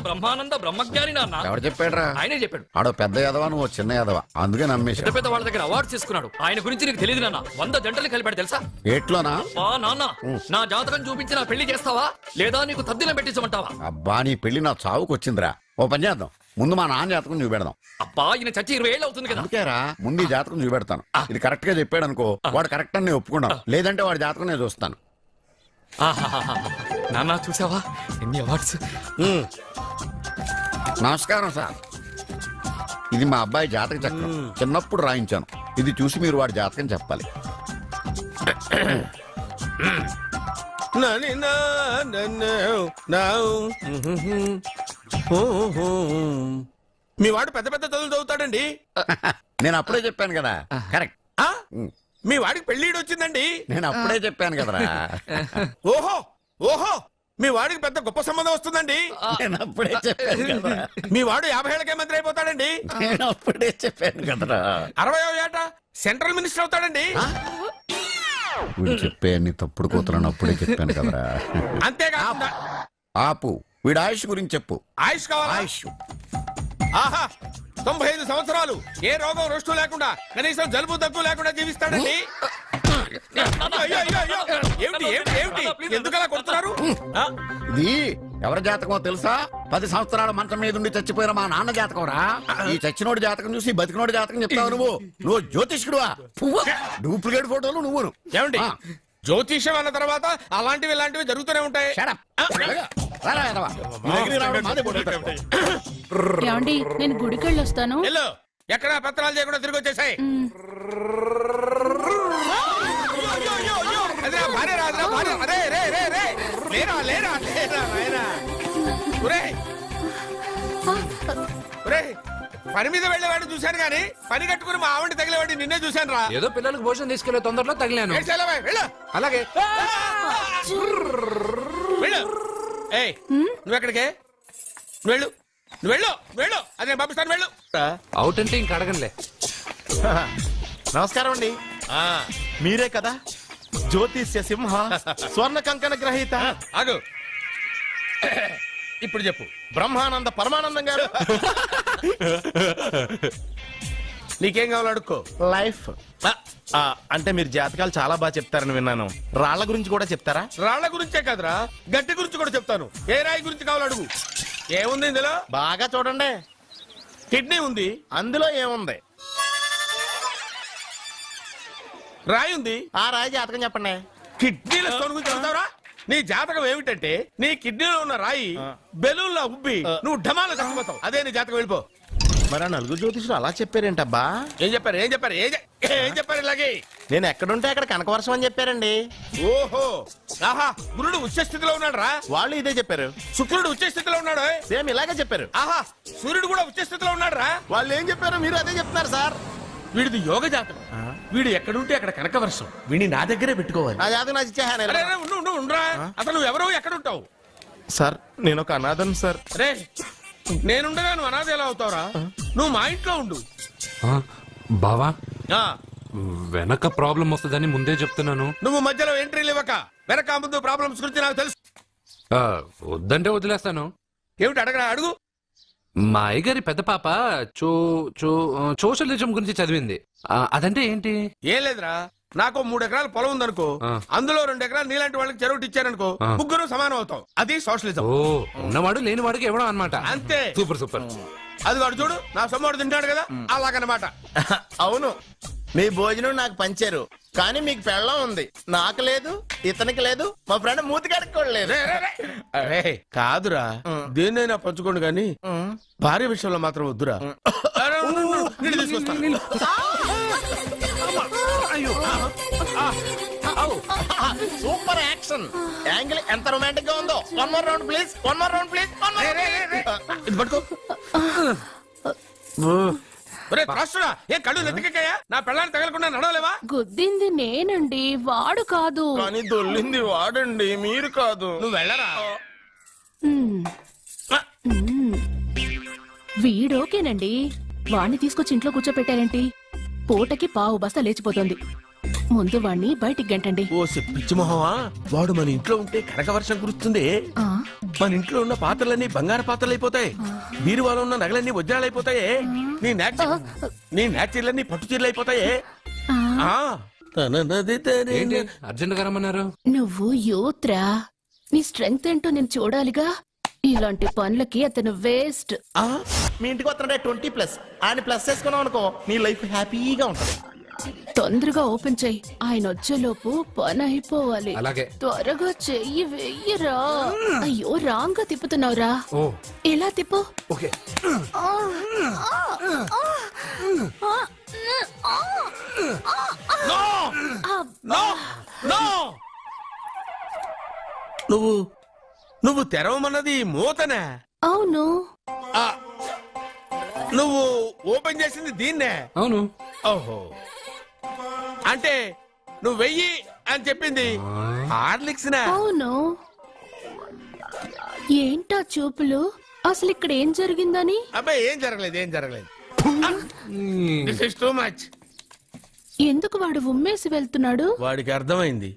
బ్రహ్మానంద బ్రహ్మజ్ఞాని నాన్న. ఎవరు చెప్పాడురా? ఆయనే చెప్పాడు. ఆడో పెద్ద యాదవా, నువ్వు చిన్న యాదవా, అందుకే నమ్మేశా. పెద్ద పెద్ద వాళ్ళ దగ్గర అవార్డు తీసుకున్నాడు. ఆయన గురించి నీకు తెలియదు నాన్న. 100 జంటలు కలిపాడు తెలుసా? ఏట్లోనా? నాన్న, నా జాతకం చూపించి నా పెళ్లి చేస్తావా లేదా నీకు తద్దిలం పెట్టించమంటావా? అబ్బా, నీ పెళ్లి నా చావుకు వచ్చిందిరా. ఓ పని చేద్దాం, ముందు మా నాన్న జాతకం చూపెడదాం. అబ్బా, ఈయన చచ్చి 20 ఏళ్ళు అవుతుంది కదా. అందుకేరా ముందు ఈ జాతకం చూపెడతాను. ఇది కరెక్ట్ గా చెప్పాడు అనుకో, వాడు కరెక్ట్ అని నేను ఒప్పుకున్నాను. లేదంటే వాడి జాతకం నేను చూస్తాను. నాన్న, చూసావా ఎన్ని అవార్డ్స్? నమస్కారం సార్. ఇది మా అబ్బాయి జాతక చక్రం, చిన్నప్పుడు రాయించాను. ఇది చూసి మీరు వాడి జాతకం చెప్పాలి. మీ వాడు పెద్ద పెద్ద చదువులు చదువుతాడండి. నేను అప్పుడే చెప్పాను కదా. కరెక్ట్. మీ వాడికి పెళ్లిడు వచ్చిందండి. నేను అప్పుడే చెప్పాను కదరా. ఓహో ఓహో, మీ వాడికి పెద్ద గొప్ప సంబంధం వస్తుందండి. నేను అప్పుడే చెప్పాను కదా. మీ వాడు 50 ఏళ్ళకే మంత్రి అయిపోతాడండి. నేను అప్పుడే చెప్పాను కదరా. 60వ ఏట సెంట్రల్ మినిస్టర్ అవుతాడండి. వీడు చెప్పే అన్ని తప్పుడు కూతురని అప్పుడే చెప్పాను కదరా. అంతేకాకుండా ఆపు, వీడి ఆయుష్ గురించి చెప్పు. ఆయుష్ కావాలా? ఆయుష్ ఆహా, 95 సంవత్సరాలు ఏ రోగం రుష్టు లేకుండా, కనీసం జలుబు దగ్గు లేకుండా జీవిస్తాడండి. అయ్యో, అయ్యో, అయ్యో. ఏమిటి ఏమిటి ఏమిటి, ఎందుకలా కొడుతున్నారు? ఇది ఎవరి జాతకమో తెలుసా? 10 సంవత్సరాల మంచం మీద ఉండి చచ్చిపోయిన మా నాన్న జాతకం రా. ఈ చచ్చినోడి జాతకం చూసి బతికినోడి జాతకం చెప్తావు నువ్వు జ్యోతిష్కుడువా? డూప్లికేట్ ఫోటోలు నువ్వును. ఏమండి, జ్యోతిష్యం అన్న తర్వాత అలాంటివి ఇలాంటివి జరుగుతూనే ఉంటాయి. ఏమండి, నేను గుడికి వెళ్ళొస్తాను. ఎక్కడ పత్రాలు చేయకుండా తిరిగి వచ్చేసాయి. పని మీద వెళ్ళేవాడిని చూశాను గానీ పని కట్టుకుని మా ఆవిడ తగిలేవాడిని నిన్నే చూశాను రా. ఏదో పిల్లలకు భోజనం తీసుకెళ్లే తొందరలో తగిలాను. అలాగే నువ్వు ఎక్కడికే? వెళ్ళు వెళ్ళు వెళ్ళు, అదే పంపిస్తాను, వెళ్ళు. అవుట్ అంటే ఇంక అడగనులే. నమస్కారం అండి. మీరే కదా జ్యోతిష్య సింహ స్వర్ణ కంకణ గ్రహీత? ఆగు, ఇప్పుడు చెప్పు. బ్రహ్మానంద పరమానందం గారు. నీకేం కావాలో అడుక్కో. లైఫ్ అంటే మీరు జాతకాలు చాలా బాగా చెప్తారని విన్నాను. రాళ్ల గురించి కూడా చెప్తారా? రాళ్ల గురించే కాదురా, గట్టి గురించి కూడా చెప్తాను. ఏ రాయి గురించి కావాలో అడుగు. ఏముంది ఇందులో? బాగా చూడండి. కిడ్నీ ఉంది. అందులో ఏముంది? రాయి ఉంది. ఆ రాయి జాతకం చెప్పండి. కిడ్నీల స్టోన్ గురించి చెప్తావురా? నీ జాతకం ఏమిటంటే నీ కిడ్నీలో ఉన్న రాయి బెలూన్లా ఉబ్బి నువ్వు ఢమాల చచ్చిపోతావు. అదే నీ జాతకం, వెళ్ళిపో. మరి ఆ నలుగురు జ్యోతిషులు అలా చెప్పారేంటబ్బా? ఏం చెప్పారు ఏం చెప్పారు ఏం చెప్పారు ఇలాగే? నేను ఎక్కడుంటే అక్కడ కనకవర్షం అని చెప్పారండి. ఓహో, ఆహా, గురుడు ఉచ్చ స్థితిలో ఉన్నాడు రా. వాళ్ళు ఇదే చెప్పారు. శుక్రుడు ఉచ్చ స్థితిలో ఉన్నాడు. సేమ్ ఇలాగే చెప్పారు. ఆహా, సూర్యుడు కూడా ఉచ్చ స్థితిలో ఉన్నాడు రా. వాళ్ళు ఏం చెప్పారు మీరు అదే చెప్తున్నారు సార్. వీడిది యోగ జాతకం. వీడు ఎక్కడుంటే అక్కడ కనకవర్షం. వీడిని నా దగ్గరే పెట్టుకోవాలి. ఆ జాతకం నాకు ఇచ్చేహాను. ఉండరా, అసలు నువ్వెవరో ఎక్కడుంటావు? సార్ నేను ఒక అనాథను సార్. రే, నేనుండగా నువ్వు అనాథ ఎలా అవుతావురా? నువ్వు మా ఇంట్లో ఉండు. బావా, వెనక ప్రాబ్లం వస్తుందని ముందే చెప్తున్నాను. నువ్వు మధ్యలో ఎంట్రీలు ఇవ్వక. వెనక ముందు ప్రాబ్లమ్స్ గురించి నాకు తెలుసు. వద్దంటే వదిలేస్తాను. ఏమిటి అడగరా, అడుగు. మా అయ్యగారి పెద్ద పాప సోషలిజం గురించి చదివింది. అదంటే ఏంటి? ఏం లేదురా, నాకు 3 ఎకరాల పొలం ఉందనుకో, అందులో 2 ఎకరాలు నీలాంటి వాళ్ళకి చెరువు ఇచ్చారనుకో, ముగ్గురు సమానం అవుతాం. అది సోషలిజం. ఓ, ఉన్నవాడు లేని వాడికి ఇవ్వడం అన్నమాట. అంతే. Super super. అది వాడు చూడు, నా సొమ్మడు తింటాడు కదా, అలాగనమాట. అవును, మీ భోజనం నాకు పంచారు, కానీ మీకు పెళ్ళం ఉంది, నాకు లేదు, ఇతనికి లేదు, మా ఫ్రెండ్ మూతి కడుక్కోలేదు. కాదురా, దేన్నైనా పంచుకోండి గాని భార్య విషయంలో మాత్రం వద్దురా. సూపర్ యాక్షన్ యాంగిల్ ఎంత రొమాంటిక్ గా ఉందో. One more round please, one more round please. ఇది పట్టుకో. ఏ కళ్ళు నెత్తికెక్కాయా? నా పెళ్ళాన్ని తగలకుండా నడవలేవా? గుద్దింది నేనండి, వాడు కాదు. కానీ దొల్లింది వాడండి, మీరు కాదు. నువ్వు వెళ్ళరా. వీడోకేనండి, వాణ్ణి తీసుకొచ్చి ఇంట్లో కూర్చోపెట్టారేంటి? పూటకి పావు బస్తా లేచిపోతుంది. ముందు వాణ్ణి బయటికి గంటండి. ఓ పిచ్చి మొహమా, వాడు మన ఇంట్లో ఉంటే కనక వర్షం కురుస్తుంది. మన ఇంట్లో ఉన్న పాత్రలన్నీ బంగారు పాత్రలు అయిపోతాయి, బీరువాలో ఉన్న నగలన్నీ వజ్రాలు అయిపోతాయే, నీ నాచీర్లన్నీ పట్టు చీరలు అయిపోతాయే. ఏంటి అర్జెంట్ గా రమ్మన్నారు? నువ్వు యూత్రా, నీ స్ట్రెంగ్త్ ఏంటో నేను చూడాలిగా. ఇలాంటి పనులకి అతను వేస్ట్. మీ ఇంటికి వస్తున్నాడే 20+ ఆయన ప్లస్ చేసుకున్నాం అనుకో నీ లైఫ్ హ్యాపీగా ఉంటుంది. తొందరగా ఓపెన్ చెయ్యి, ఆయన వచ్చేలోపు పని అయిపోవాలి. అలాగే. త్వరగా చెయ్యి వెయ్యరా. అయ్యో రాంగ్ గా తిప్పుతున్నావురా. ఓ ఎలా తిప్పు. ఓకే. నువ్వు తెరవమన్నది మూతనే. అవును. నువ్వు ఓపెన్ చేసింది దీన్నే. అవును. ఓహో, అంటే నువ్వు వెయ్యి అని చెప్పింది హార్లిక్స్. అవును. ఏంటా చూపులు? అసలు ఇక్కడ ఏం జరిగిందని? అబ్బాయి ఏం జరగలేదు. This is too much. ఎందుకు వాడు ఉమ్మేసి వెళ్తున్నాడు? వాడికి అర్థమైంది,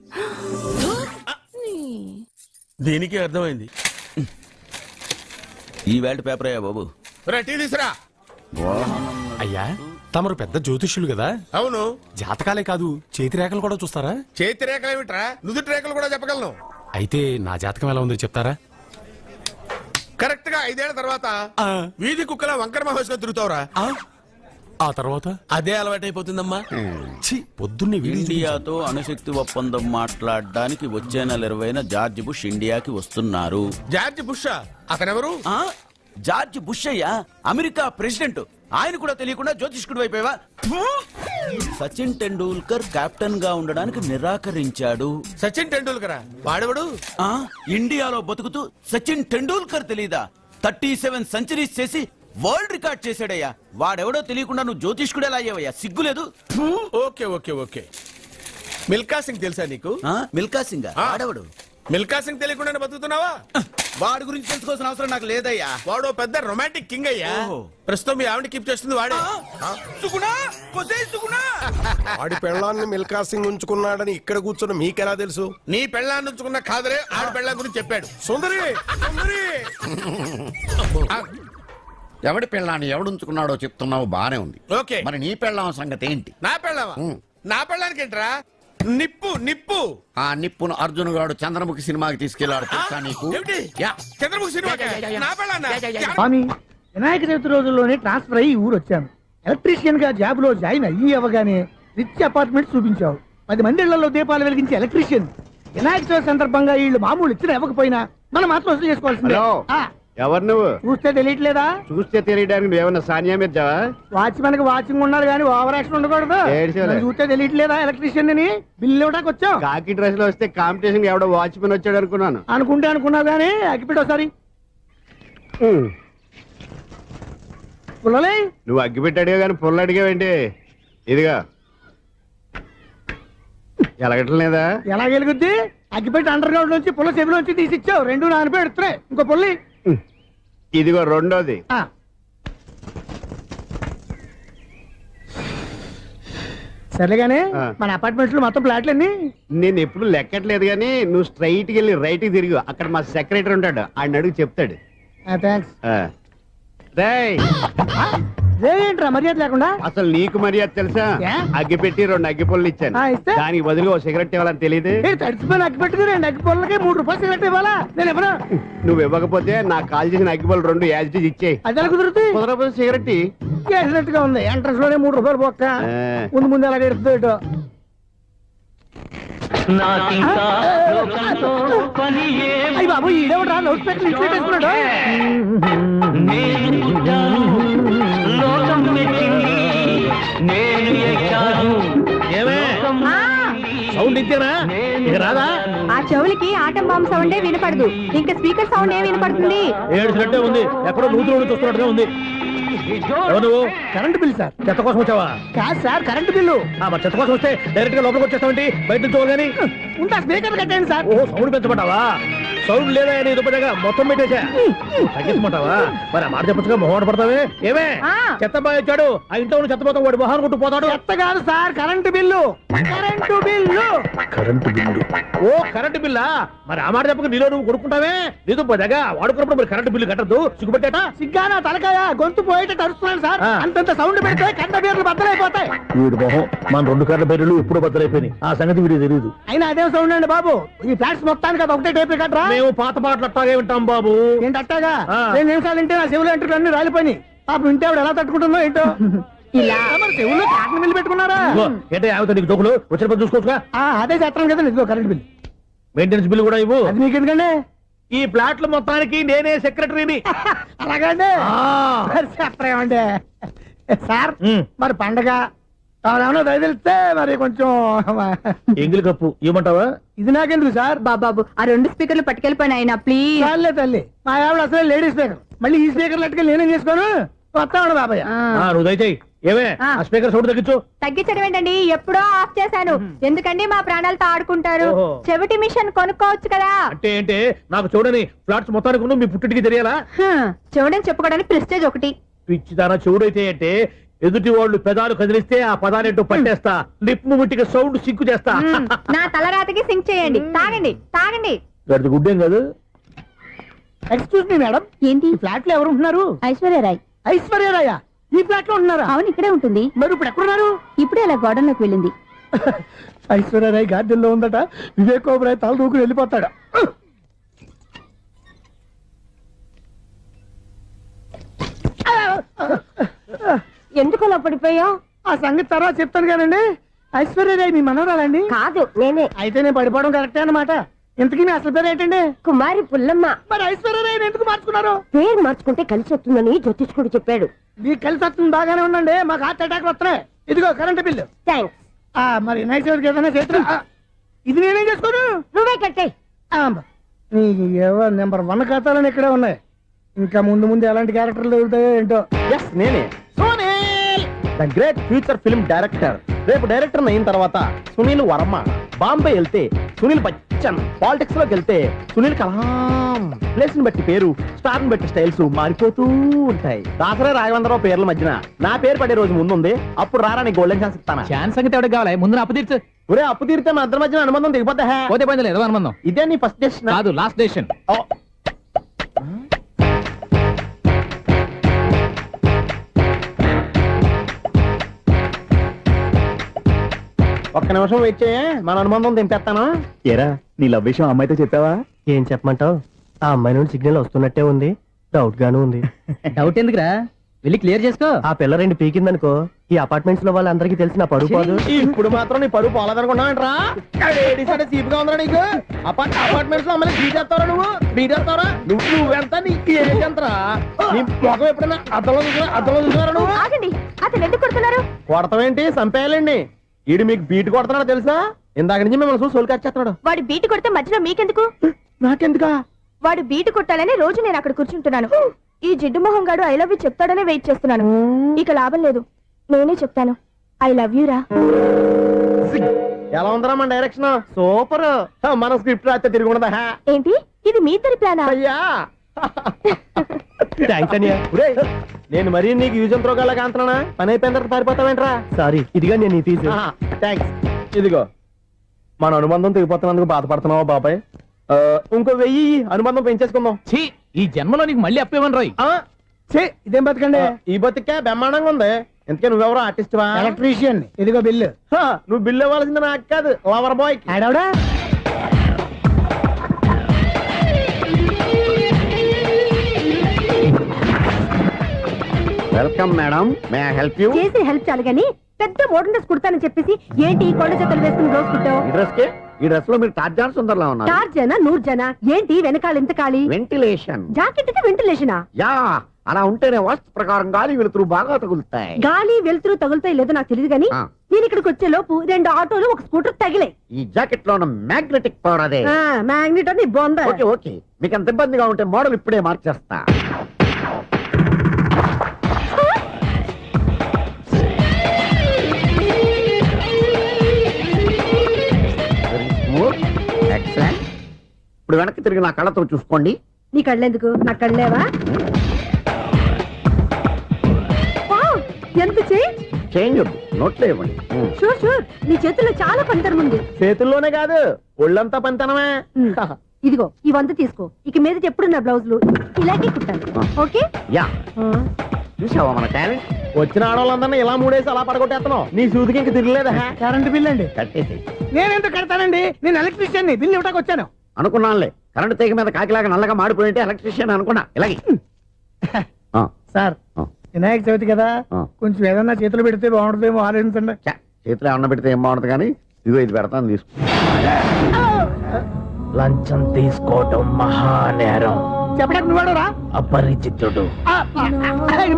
దీనికి అర్థమైంది. ఈ వేల్ట్ పేపర్ అయ్యా బాబు. టీ తీసురా. అయ్యా తమరు పెద్ద జ్యోతిష్యులు కదా, అవును. జాతకాలే కాదు చేతి రేఖలు కూడా చూస్తారా? చేతి రేఖలు ఏమిట్రా, నుదుటి రేఖలు కూడా చెప్పగలను. అయితే నా జాతకం ఎలా ఉందో చెప్తారా? కరెక్ట్ గా 5 ఏళ్ల తర్వాత వీధి కుక్కల వంకర మహోత్సవం తిరుగుతావురా. ఆ తర్వాత అదే అలవాటైపోతుందమ్మా. ఛీ, పొద్దున్నే ఇండియాతో అణుశక్తి ఒప్పందం మాట్లాడడానికి వచ్చే నెల 20న జార్జ్ బుష్ ఇండియాకి వస్తున్నారు. జార్జ్ బుష్ అతనెవరు? జార్జ్ బుష్ అయ్యా, అమెరికా ప్రెసిడెంట్. ఆయన కూడా తెలియకుండా జ్యోతిష్కుడు అయిపోయావా? సచిన్ టెండూల్కర్ కెప్టెన్ గా ఉండడానికి నిరాకరించాడు. సచిన్ టెండూల్కర్ వాడెవడు? ఇండియాలో బతుకుతూ సచిన్ టెండూల్కర్ తెలీదా? 37 సెంచరీస్ చేసి వరల్డ్ రికార్డ్ చేశాడయ్యా. వాడెవడో తెలియకుండా నువ్వు జ్యోతిష్కుడు ఎలా అయ్యావయ్యా? సిగ్గులేదు. ఓకే. మిల్కా సింగ్ తెలుసా నీకు? మిల్కా సింగ్ వాడెవడు? మిల్కా సింగ్ తెలియకుండా బతుకుతున్నావా? వాడి గురించి తెలుసుకోవాల్సిన అవసరం నాకు లేదయ్యా. వాడు పెద్ద రొమాంటిక్ కింగ్ అయ్యా. ప్రస్తుతం మీ ఆవిడ కీప్ చేస్తుంది వాడే. వాడి పెళ్ళాన్ని మిల్కా సింగ్ ఉంచుకున్నాడని ఇక్కడ కూర్చున్న మీకెలా తెలుసు? నీ పెళ్ళాన్ని ఉంచుకున్న కాదరే ఆడి పెళ్ళ గురించి చెప్పాడు. సుందరి ఎవడి పెళ్ళాన్ని ఎవడుంచుకున్నాడో చెప్తున్నావు, బానే ఉంది. ఓకే, మరి నీ పెళ్ళాం సంగతి ఏంటి? నా పెళ్ళావా? నా పెళ్ళానికి ఏంట్రా? నిప్పు. ఆ నిప్పును అర్జున్ గాడు చంద్రముఖి సినిమాకి తీసుకెళ్లాడు, తెలుసా నీకు? యా, చంద్రముఖి సినిమా నా పెళ్ళాన్నా? స్వామి, వినాయక చవితి రోజుల్లోనే ట్రాన్స్ఫర్ అయ్యి ఊరు వచ్చాను. ఎలక్ట్రీషియన్ గా జాబ్ లో జాయిన్ అయ్యి అవగానే రిచ్ అపార్ట్మెంట్ చూపించావు. 10 మంది ఇళ్లలో దీపాలు వెలిగించే ఎలక్ట్రీషియన్. వినాయక చవితి సందర్భంగా వీళ్ళు మామూలు ఇచ్చినా ఇవ్వకపోయినా మనం మాత్రం వసూలు చేసుకోవాల్సిందే. ఎవరు నువ్వు? చూస్తే తెలియట్లేదా? చూస్తే తెలియడానికి నువ్వేమన్నా సానియా మీర్జావా? వాచ్మెన్ కి వాచింగ్ ఉండాలి కానీ ఓవర్ యాక్షన్ ఉండకూడదు. నన్ను చూస్తే తెలియట్లేదా ఎలక్ట్రీషియన్ అని? బిల్లు ఇవ్వడానికి వచ్చావు. కాకి డ్రెస్ లో వస్తే కాంపిటీషన్ ఎవడో వాచ్మెన్ వచ్చాడు అనుకున్నాను. అనుకున్నావు కానీ అగ్గిపెట్టి ఒకసారి పుల్లలే. నువ్వు అగ్గిపెట్టి అడిగా కానీ పుల్ల అడిగావేంటి? ఇదిగా ఎలగట్లేదా? ఎలా వెలుగుద్ది? అగ్గిపెట్టి అండర్ గ్రౌండ్ నుంచి పుల్ల చెవిలోంచి తీసిచ్చావు. 2 నానపై ఎడుతున్నాయి. ఇంకో పుల్లి ఇదిగో రెండోది. సర్లేగానే మన అపార్ట్మెంట్స్ లో మొత్తం ఫ్లాట్లు అన్ని నేను ఎప్పుడు లెక్కట్లేదు కానీ నువ్వు స్ట్రైట్ కి వెళ్ళి రైట్ కి తిరిగి అక్కడ మా సెక్రటరీ ఉంటాడు, ఆయన అడుగు చెప్తాడు. థ్యాంక్స్. ఏంట్రా మర్యాద లేకుండా? అసలు నీకు మర్యాద తెలుసా? అగ్గిపెట్టి 2 అగ్గిపుల్లలు ఇచ్చాను, దానికి బదులు ఓ సిగరెట్ ఇవ్వాలని తెలియదు. తడిచిపోయిన అగ్గిపెట్టి 2 అగ్గిపుల్లకి 3 రూపాయలు సిగరెట్ ఇవ్వాలా? నేను ఎవరు? నువ్వు ఇవ్వకపోతే నాకు కాల్ చేసిన అగ్గిపుల్లలు 2 యాజిటీస్ ఇచ్చేయి. అది ఎలా కుదురుతుంది? కుదరకపోతే సిగరెట్ చేసినట్టుగా ఉంది. ఎంట్రన్స్ లోనే 3 రూపాయలు పోక్క. ముందు ఎలా ఎడుతుంది? అయ్యి బాబు, ఈడేవడా లౌడ్ స్పీకర్ ఇంట్లో వేసుకున్నాడు? సౌండ్ ఇచ్చారా? రాదా? ఆ చెవులకి ఆటం బాంబు సౌండే వినపడదు, ఇంకా స్పీకర్ సౌండ్ ఏ వినపడుతుంది? ఏడ్చినట్టే ఉంది, ఎక్కడో నూతులు చూస్తున్నట్టుగా ఉంది. నువ్వు కరెంట్ బిల్ సార్. చెత్త కోసం వచ్చావా? కాదు సార్, కరెంట్ బిల్లు. మరి చెత్త కోసం వస్తే డైరెక్ట్ గా లోపలికి వచ్చేస్తామండి, బయట నుంచి కానీ ఉంటా. స్పీకర్ కట్టండి సార్. ఓ సౌండ్ పెంచమంటావా? సౌండ్ లేదా నీ దుబ్బగా మొత్తం పెట్టేసా. తగ్గించమంటావా? మరి ఆ మాట చెప్పచ్చుగా, మొహం పడతావే. ఏమే చెత్త బాయ్ వచ్చాడు, ఆ ఇంట్లో చెత్త పోతాం, వాడు మొహాన్ని కొట్టు పోతాడు. చెత్త కాదు sir, current bill. Current bill. Current bill. ఓ కరెంటు బిల్లా? మరి ఆ మాట చెప్పక నీలో నువ్వు కొడుకుంటావే. నీతో పోదాగా వాడుకున్నప్పుడు మరి కరెంటు బిల్లు కట్టద్దు. సిగ్గుపెట్టేట సిగ్గానా తలకాయ గొంతు పోయేట అరుస్తున్నాను సార్. అంతంత సౌండ్ పెడితే కంట బీర్లు బద్దలైపోతాయి. వీడు మొహం మన 2 కర్ర బీర్లు ఇప్పుడు బద్దలైపోయినాయి. ఆ సంగతి వీడికి తెలియదు. అయినా అదే సౌండ్ అండి బాబు. ఈ ఫ్లాట్స్ మొత్తానికి అది ఒకటే టేప్ కట్టరా? మేము పాత పాటలు అట్టాగే వింటాం బాబు. ఏంటి అట్టాగా? 2 నిమిషాలు వింటే నా చెవులు ఎంటర్ అన్ని రాలిపోయినాయి. పాప వింటే ఆవిడ ఎలా తట్టుకుంటుందో ఏంటో. ఇలా మరి చెవుల్లో కాటన్ బిల్లు పెట్టుకున్నారా? ఏంటో యావత నీకు దోకులు వచ్చిన పని చూసుకోవచ్చుగా. అదే చేస్తాను కదా. ఇదిగో కరెంట్ బిల్, మెయింటెనెన్స్ బిల్లు కూడా ఇవ్వు. అది మీకు ఎందుకండి? ఈ ఫ్లాట్ల మొత్తానికి నేనే సెక్రటరీని. అలాగండి. చెప్పరేమండి సార్. మరి పండగ ఏమన్నా దయదలిస్తే మరి కొంచెం ఎంగిలి కప్పు ఇవ్వమంటావా? ఇది నాకెందుకు సార్? బాబాబు ఆ 2 స్పీకర్లు పట్టుకెళ్ళిపోయిన ఆయన ప్లీజ్. చాలే తల్లి, మా ఆవిడ అసలే లేడీ స్పీకర్. మళ్ళీ ఈ స్పీకర్ లెట్టుకెళ్ళి నేనేం చేసుకోను? వస్తాడు బాబాయ్. నువ్వు దయచేయి. ఏమే ఆ స్పీకర్ సౌండ్ తగ్గించు. తగ్గించడం ఏంటండి, ఎప్పుడో ఆఫ్ చేశాను. ఎందుకండి మా ప్రాణాలతో ఆడుకుంటారు? చెవిటి మిషన్ కొనుక్కోవచ్చు కదా. అంటే ఏంటే నాకు చూడని ఫ్లాట్స్ మొత్తానికి మీ పుట్టింటికి తెలియాలా? చూడని చెప్పుకోవడానికి ప్రెస్టేజ్ ఒకటి. పిచ్చిదానా చూడైతే అంటే ఎదుటి వాళ్ళు పెదాలు కదిలిస్తే ఆ పదాలేంటో పట్టేస్తా. లిప్ ముట్టికి సౌండ్ సింకు చేస్తా. నా తలరాతకి సింక్ చేయండి. తాగండి తాగండి. గడిది గుడ్డేం కాదు. ఎక్స్క్యూజ్ మీ మేడం, ఏంటి? ఫ్లాట్ లో ఎవరు ఉంటున్నారు? ఐశ్వర్యరాయ్. ఐశ్వర్యరాయ ఈ ఫ్లాట్ లో ఉంటున్నారా? అవును, ఇక్కడే ఉంటుంది. మరి ఇప్పుడు ఎక్కడున్నారు? ఇప్పుడే అలా గోడౌన్లోకి వెళ్ళింది. ఐశ్వర్యరాయ్ గార్డెన్ లో ఉందట. వివేక్ ఓబరాయ్ తల దూకుని వెళ్ళిపోతాడు. ఎందుకు అలా పడిపోయా? ఆ సంగతి తర్వాత చెప్తాను కానండి. ఐశ్వర్యరాయ్ మీ మనవరాలండి? కాదు, నేనే. అయితే నేను పడిపోవడం కరెక్టే అన్నమాట. ఇంతకీ మీ అసలు పేరు ఏంటండి? కుమారి పుల్లమ్మ. మరి ఐశ్వర్యరాయ్ ఎందుకు మార్చుకున్నారు? పేరు మార్చుకుంటే కలిసి వస్తుందని జ్యోతిష్కుడు చెప్పాడు. మీకు కలిసి వస్తుంది, బాగానే ఉండండి. మాకు హార్ట్ అటాక్ వస్తున్నాయి. ఇదిగో కరెంట్ బిల్లు. థ్యాంక్స్. మరి నైట్ ఏదైనా చేస్తా. ఇది నేనేం చేసుకోను? నువ్వే కట్టే. నెంబర్ 1 ఖాతాలని ఇక్కడే ఉన్నాయి. ఇంకా ముందు ముందు ఎలాంటి క్యారెక్టర్లు దొరుకుతాయో ఏంటో. ఎస్ నేనే, the great future film director. రేపు డైరెక్టర్ అయిన తర్వాత సునీల్ వర్మ. బాంబే వెళ్తే సునీల్ బచ్చన్. పాలిటిక్స్ లోకి వెళ్తే సునీల్ కలాం. ప్లేస్ ని బట్టి పేరు, స్టార్ ని బట్టి స్టైల్స్ మారిపోతూ ఉంటాయి. దాసరా రాఘవేంద్రరావు పేర్ల మధ్యన నా పేరు పడే రోజు ముందుంది. అప్పుడు రారా నీ గోల్డెన్ ఛాన్స్ ఇస్తానా? ఛాన్స్ సంగతి ఎవరికి కావాలి? ముందు అప్పు తీర్చు. ఒరే అప్పు తీరితే మన ఇద్దరి మధ్యన అనుబంధం దిగిపోతా. పోతే పోయింది లేదు అనుబంధం. ఇదే నీ ఫస్ట్ డెస్టినేషన్ కాదు, లాస్ట్ డెసిషన్. ఒక్క నిమిషం వెయిట్ చేయ, మన అనుబంధం దింపేస్తాను. ఏరా నీ లవ్ విషయం అమ్మాయితో చెప్పావా? ఏం చెప్పమంటావు? ఆ అమ్మాయి నుండి సిగ్నల్ వస్తున్నట్టే ఉంది. డౌట్ గాను ఉంది. డౌట్ ఎందుకురా, వెళ్ళి క్లియర్ చేసుకో. ఆ పిల్ల 2 పీకిందనుకో, ఈ అపార్ట్మెంట్స్ లో వాళ్ళందరికీ తెలిసిన పరువు పోదు. ఇప్పుడు మాత్రం నీ పరువు పోలేదనుకున్నావంటరా? చీప్గా ఉందా నీకు? అపార్ట్మెంట్స్ లో అమ్మని బీటేస్తారా? నువ్వెంత నీకు ఏంటంతరా? నీ మొఖం ఎప్పుడైనా అద్దంలో చూసారా నువ్వు? ఆగండి, అతను ఎందుకు కొడుతున్నారు? కొడతావేంటి? చంపేయాలండి. ఈడు మీకు బీట్ కొడుతున్నాడు తెలుసా? ఇందాక నుంచి మిమ్మల్ని చూసి సోల్ కచ్చేస్తున్నాడు. వాడు బీటు కొడితే మధ్యలో మీకెందుకు? నాకెందుకా? వాడు బీటు కొట్టాలని రోజు నేను అక్కడ కూర్చుంటున్నాను. ఈ జిడ్డు మొహం గాడు ఐ లవ్ యూ చెప్తాడనే వెయిట్ చేస్తున్నాను. ఇక లాభం లేదు, నేనే చెప్తాను. ఐ లవ్ యూ రా. ఎలా ఉందరా మన డైరెక్షన్? సూపర్. మన స్క్రిప్ట్ రాస్తే తిరిగి ఉండదా? ఏంటి ఇది మీ ఇద్దరి ప్లానా? అయ్యా నేను మరీ నీకు యూజ్ త్రోగాలా కాంతనా? పని అయిపోయిన తర్వాత పారిపోతావేంట్రా? సారీ, ఇదిగా నేను తీసు. థ్యాంక్స్. ఇదిగో మన అనుబంధం తెగిపోతున్నందుకు బాధపడుతున్నావా బాబాయ్? ఇంకో 1000 అనుబంధం పెంచేసుకుందాం. ఈ జన్మలో నీకు మళ్ళీ అప్పేమని రాయి. ఇదేం బతకండి? ఈ బతికే బ్రహ్మాండంగా ఉంది. ఎందుకే నువ్వెవరో ఆర్టిస్ట్ వా? ఎలక్ట్రీషియన్. ఇదిగో బిల్లు. నువ్వు బిల్లు ఇవ్వాల్సింది నాకు కాదు, లవర్ బాయ్. ఆడవడా? Welcome madam, may I help you? చేసి హెల్ప్ చాలు గాని పెద్ద మోడల్ డ్రెస్ కుడతానని చెప్పేసి ఏంటి కొండ జతలు వేసుకుని రోజు కుట్టావు? ఈ డ్రెస్ కి, ఈ డ్రెస్ లో మీరు టార్జాన్ సుందర్లా ఉన్నారు. టార్జనా నూర్జనా? ఏంటి వెనకాల ఇంత ఖాళీ? వెంటిలేషన్. జాకెట్ కి వెంటిలేషనా? యా, అలా ఉంటేనే వాస్తు ప్రకారం గాలి వెలుతురు బాగా తగులుతాయి. గాలి వెలుతురు తగులుతాయి లేదో నాకు తెలియదు గానీ నేను ఇక్కడికి వచ్చే లోపు 2 ఆటోలు 1 స్కూటర్ తగిలే. ఈ జాకెట్ లో ఉన్న మ్యాగ్నెటిక్ పవర్ అదే. మ్యాగ్నెట్ అని బొంద. ఓకే ఓకే, మీకు అంత ఇబ్బందిగా ఉంటే మోడల్ ఇప్పుడే మార్చేస్తా. ఇప్పుడు వెనక్కి తిరిగి నా కళ్ళతో చూసుకోండి. నీ కళ్ళెందుకు నా కళ్ళేవా? ఎంత చేంజ్! చేంజ్ వద్దు, నోట్లో ఇవ్వండి. షూర్ షూర్, నీ చేతుల్లో చాలా పంతరం ఉంది. చేతుల్లోనే కాదు ఒళ్ళంతా పంతనమే. ఇదిగో ఈ 100 తీసుకో. ఇక మీద ఎప్పుడు నా బ్లౌజులు ఇలాగే కుట్టాను. ఓకే? యా, చూసావా మన టాలెంట్? వచ్చిన ఆడవాళ్ళందరినీ ఇలా మూడేసి అలా పడగొట్టేస్తున్నావు. నీ సూదికి ఇంక తిరగలేదా? కరెంట్ బిల్ అండి. కట్టేసి నేనెందుకు కడతానండి? నేను ఎలక్ట్రీషియన్ బిల్ ఇవ్వడానికి వచ్చాను. అనుకున్నానులే, కరెంట్ తీగ మీద కాకిలాగా నల్లగా మాడిపోయింటే ఎలక్ట్రీషియన్ అనుకున్నా. ఇలాగే సార్, వినాయక చవితి కదా, కొంచెం ఏదన్నా చేతులు పెడితే బాగుంటుందేమో ఆలోచించండి. చేతిలో అన్న పెడితే ఏం బాగుంటుంది కానీ ఇదిగో ఇది పెడతాను, తీసుకో. లంచం తీసుకోవటం మహానేరం. చెప్పడానికి నువ్వాడరా? అపరిచితుడు.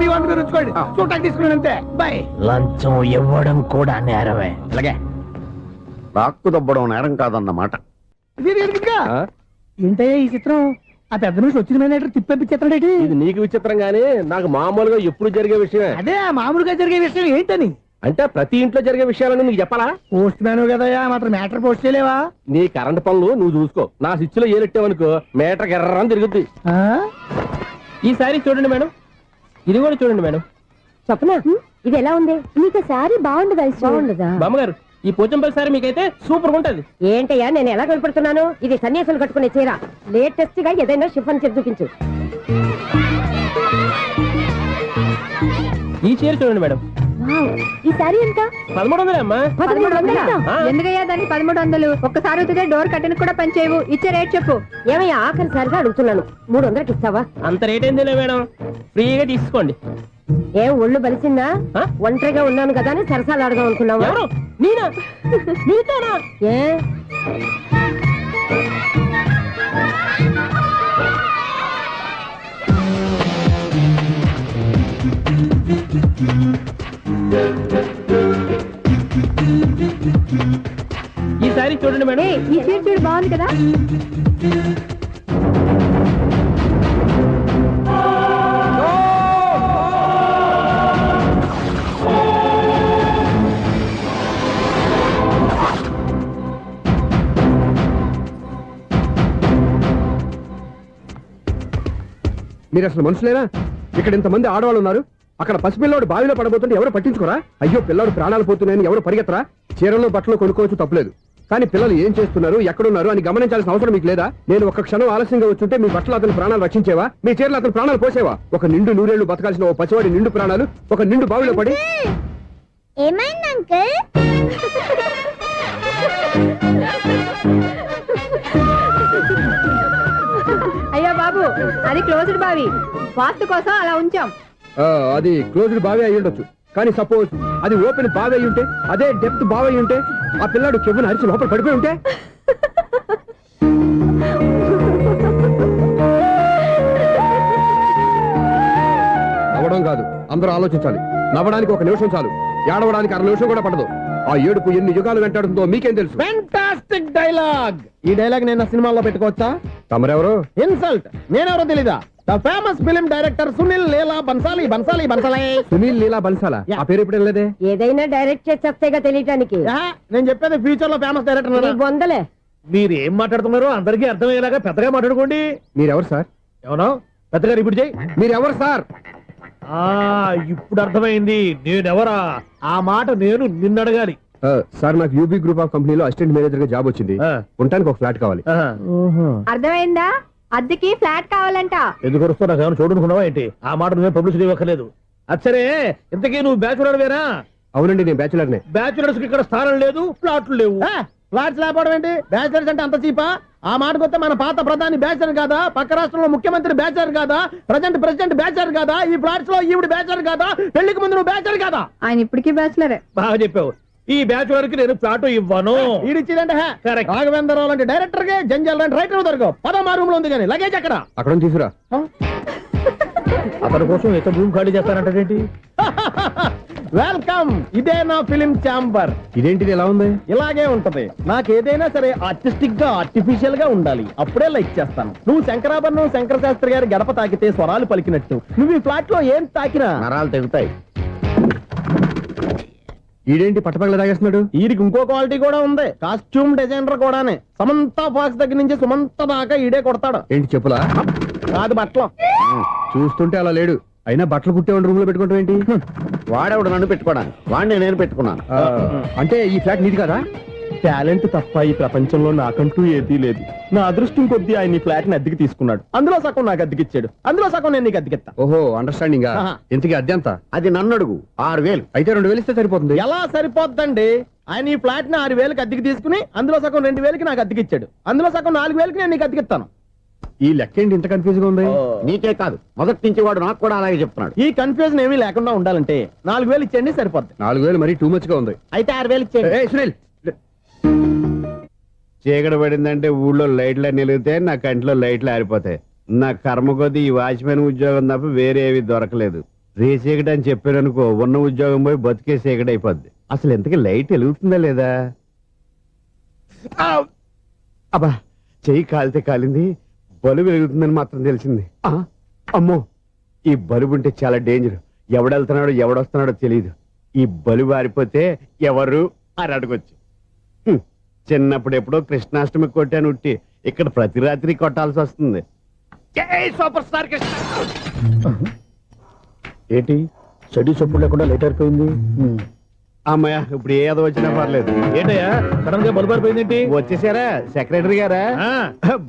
మీ వంద మీరు ఉంచుకోండి, చూడటానికి తీసుకున్నాను అంతే. బాయ్. లంచం ఇవ్వడం కూడా నేరమే. ఇలాగే రాక్కు దబ్బడం నేరం కాదన్నమాట. ఏంటయ్యా ఈ చిత్రం? ఆ పెద్ద నుంచి వచ్చిన మేనేటర్ తిప్పించేస్తాడేటి? ఇది నీకు విచిత్రం గానీ నాకు మామూలుగా ఎప్పుడు జరిగే విషయమే. అదే ఆ మామూలుగా జరిగే విషయం ఏంటని? అంటే ప్రతి ఇంట్లో జరిగే విషయాలను నీకు చెప్పాలా? పోస్ట్ మ్యాన్ కదయ్యా, మాత్రం మ్యాటర్ పోస్ట్ చేయలేవా? నీ కరెంట్ పనులు నువ్వు చూసుకో. నా స్విచ్ లో ఏలెట్టావనుకో మీటర్ ఎర్రని తిరుగుద్ది. ఈసారి చూడండి మేడం, ఇది కూడా చూడండి మేడం. చెప్పనా? ఇది ఎలా ఉంది? నీకు సారీ బాగుండదా? బాగుండదా? బామ్మగారు, ఈ పోచంపల్లి సారీ మీకైతే సూపర్ ఉంటుంది. ఏంటయ్యా నేను ఎలా కనపడుతున్నాను? ఇది సన్యాసులు కట్టుకునే చీర. లేటెస్ట్ గా ఏదైనా షిఫన్ చేసి చూపించు. ఈ చీర చూడండి మేడం. ఈ సారీ ఎంత? 1300 అమ్మా. 1300? ఎందుకయ్యా దాన్ని 1300? ఒక్కసారి అవుతుందే డోర్ కట్టెన్ కూడా పని చేయవు. ఇచ్చే రేట్ చెప్పు. ఏమయ్యా ఆఖరిసారిగా అడుగుతున్నాను, 300కి ఇస్తావా? అంత రేట్ ఏందిలే మేడం, ఫ్రీగా తీసుకోండి. ఏం ఒళ్ళు బలిసిందా? ఒంటరిగా ఉన్నాను కదా అని సరసాలు అడగా అనుకున్నావా? ఎవరు? నేనా? నీతోనా? ఏ ఈ సారీ చూడండి మేడం. ఈ చీర చూడు, బాగుంది కదా? మీరు అసలు మనుషులేనా? ఇక్కడ ఇంతమంది ఆడవాళ్ళు ఉన్నారు, అక్కడ పసిపిల్లాడు బావిలో పడబోతుంటే ఎవరు పట్టించుకోరా? అయ్యో పిల్లాడు ప్రాణాలు పోతున్నాయని ఎవరు పరిగెత్తరా? చీరలు బట్టలు కొనుక్కోవచ్చు, తప్పులేదు. కానీ పిల్లలు ఏం చేస్తున్నారు, ఎక్కడున్నారు అని గమనించాల్సిన అవసరం మీకు లేదా? నేను ఒక క్షణం ఆలస్యంగా వచ్చుంటే మీ బట్టలు అతని ప్రాణాలు రక్షించేవా? మీ చీరలు అతని ప్రాణాలు పోసేవా? ఒక నిండు నూరేళ్లు బతకాల్సిన ఓ పసివాడి నిండు ప్రాణాలు ఒక నిండు బావిలో పడి. ఏమైంది అంకుల్? అయ్యో బాబు, అది క్లోజ్డ్ బావి, వాస్తు కోసం అలా ఉంచాం. అది క్లోజ్డ్ బావి అయి ఉండొచ్చు, కానీ సపోజ్ అది ఓపెన్ బావి అయి ఉంటే, అదే డెప్త్ బావి అయి ఉంటే, ఆ పిల్లాడు కెవ్వున అరిచి లోపల పడిపోయి ఉంటే. నవ్వడం కాదు, అందరూ ఆలోచించాలి. నవ్వడానికి 1 నిమిషం చాలు, ఏడవడానికి 1/2 నిమిషం కూడా పడదు. ఆ ఏడుపు ఎన్ని యుగాలు వెంటాడుతుందో మీకేం తెలుసు? Fantastic dialogue. ఈ డైలాగ్ నేను సినిమాలో పెట్టుకోవచ్చా? తమరెవరు? ఇన్సల్ట్. నేనెవరో తెలీదా? The famous film director Sunil Leela Bansali. Sunil Leela బన్సాలా? ఆ పేరు ఇప్పుడు లేదే. ఏదైనా డైరెక్ట్ చేసి వస్తేగా తెలియటానికి. నేను చెప్పేది ఫ్యూచర్ లో ఫేమస్ డైరెక్టర్. బొందలే. మీరు ఏం మాట్లాడుతున్నారో అందరికీ అర్థమయ్యేలాగా పెద్దగా మాట్లాడుకోండి. మీరెవరు సార్? ఎవరో పెద్దగా రిపీట్ చేయి. మీరెవరు సార్? ఇప్పుడు అర్థమైంది నేనెవరా. ఆ మాట నేను నిన్ను అడగాలి. సార్, నాకు యూబీ గ్రూప్ ఆఫ్ కంపెనీలో అసిస్టెంట్ మేనేజర్ గా జాబ్ వచ్చింది. ఉండటానికి ఒక ఫ్లాట్ కావాలి. అర్థమైందా? అద్దెకి ఫ్లాట్ కావాలంట. ఎందుకు వస్తా నాకు ఏమైనా చూడనుకున్నావా ఏంటి? ఆ మాట నువ్వే పబ్లిసిటీ ఇవ్వక్కర్లేదు. అచ్చరే, ఇంతకీ నువ్వు బ్యాచులర్ వేరా? అవునండి, నేను బ్యాచులర్నే. బ్యాచులర్స్ కి ఇక్కడ స్థానం లేదు, ఫ్లాట్లు లేవు. ఫ్లాట్స్ లేకపోవడం ఏంటి? బ్యాచులర్స్ అంటే అంత చీపా? ఆ మాటకొస్తే మన పాత ప్రధాని బ్యాచర్ కాదా? పక్క రాష్ట్రంలో ముఖ్యమంత్రి బ్యాచర్ కాదా? ప్రెసిడెంట్ బ్యాచర్ కాదా? ఈ ఫ్లాట్స్ లో ఈవిడ బ్యాచర్ కాదా? పెళ్లికి ముందు నువ్వు బ్యాచర్ కాదా? ఆయన ఇప్పటికీ బ్యాచులరే. బాగా చెప్పావు. ఈ బ్యాచులర్ కి నేను ఫ్లాట్ ఇవ్వను. ఇడిచ్చిందంటే రాఘవేంద్రరావు లాంటి డైరెక్టర్ కి జంజల్ లాంటి రైటర్ దొరకవు. 13 రూమ్ లో ఉంది కానీ లగేజ్ అక్కడ. అక్కడ తీసుకురా. అతని కోసం ఎంత రూమ్ ఖాళీ చేస్తానంటే వెల్కమ్. ఇదే నా ఫిలిం ఛాంబర్. ఇదేంటిది ఎలా ఉంది? ఇలాగే ఉంటది. నాకు ఏదైనా సరే ఆర్టిస్టిక్ గా ఆర్టిఫిషియల్ గా ఉండాలి, అప్పుడే లైక్ చేస్తాను. నువ్వు శంకరాభరణం శంకర శాస్త్రి గారి గడప తాకితే స్వరాలు పలికినట్టు నువ్వు ఈ ఫ్లాట్ లో ఏం తాకినా నరాలు తెగుతాయి. ఈడేంటి పట్టపగల తాగేస్తున్నాడు? వీడికి ఇంకో క్వాలిటీ కూడా ఉంది, కాస్ట్యూమ్ డిజైనర్ కూడానే. సమంత ఫాక్స్ దగ్గర నుంచి సుమంత దాకా ఈడే కొడతాడు. ఏంటి చెప్పులా? కాదు బట్టలు. చూస్తుంటే అలా లేడు. అయినా బట్టలు కుట్టేవాడి రూమ్ లో పెట్టుకుంటాం ఏంటి? వాడేవాడు నన్ను పెట్టుకోవడానికి, వాడిని నేను పెట్టుకున్నాను. అంటే ఈ ఫ్లాట్ నీది కదా? టాలెంట్ తప్ప ఈ ప్రపంచంలో నాకంటూ ఏదీ లేదు. నా అదృష్టం కొద్దీ ఆయన ఈ ఫ్లాట్ ని అద్దెకి తీసుకున్నాడు. అందులో సగం నాకు అద్దెకిచ్చాడు, అందులో సగం నేను నీకు అద్దెకిస్తా. ఓహో, అండర్స్టాండింగ్. ఇంతకీ అద్దె ఎంత? అది నన్ను అడుగు. 6,000. అయితే 2,000 ఇస్తే సరిపోతుంది. ఎలా సరిపోద్దండి? ఆయన ఈ ఫ్లాట్ ని 6,000కి అద్దెకి తీసుకుని అందులో సగం 2,000కి నాకు అద్దెకిచ్చాడు, అందులో సగం 4,000కి నేను నీకు అద్దెకిస్తాను. ఈ లెక్క ఏంటి ఇంత కన్ఫ్యూజ్ గా ఉంది? నీకే కాదు, మొదటి నుంచి వాడు నాకు కూడా అలాగే చెప్తున్నాడు. ఈ కన్ఫ్యూజన్ ఏమీ లేకుండా ఉండాలంటే 4,000 ఇచ్చేయండి, సరిపోద్ది. 4,000 మరీ టూ మచ్ గా ఉంది. అయితే 6,000 ఇచ్చేయండి. ఏయ్, సునీల్, చీకటి పడిందంటే ఊళ్ళో లైట్లు నిలిగితే నా కంటిలో లైట్లు ఆరిపోతాయి. నా కర్మ కొద్దీ ఈ వాచ్మెన్ ఉద్యోగం తప్ప వేరే ఏవి దొరకలేదు. రేచీకటి అని చెప్పారనుకో, ఉన్న ఉద్యోగం పోయి బతికే చీకటి అయిపోద్ది. అసలు ఇంతకీ లైట్ వెలుగుతుందా లేదా? అబ్బా, చెయ్యి కాలితే కాలింది, బలుబు వెలుగుతుందని మాత్రం తెలిసింది. అమ్మో, ఈ బలుబు ఉంటే చాలా డేంజర్. ఎవడెళ్తున్నాడో ఎవడొస్తున్నాడో తెలియదు. ఈ బలుబు ఆరిపోతే ఎవరు అని అడగొచ్చు. చిన్నప్పుడు ఎప్పుడో కృష్ణాష్టమి కొట్టాను ఉట్టి, ఇక్కడ ప్రతి రాత్రి కొట్టాల్సి వస్తుంది. Super star Krishna. ఏంటి చెడు చెప్పుడు లేకుండా లేట్ అయిపోయింది? అమ్మయ్య, ఇప్పుడు ఏదో వచ్చినా పర్లేదు. ఏంటయ్యా సడన్ గా బల్బు అయిపోయింది? వచ్చేసారా సెక్రటరీ గారా?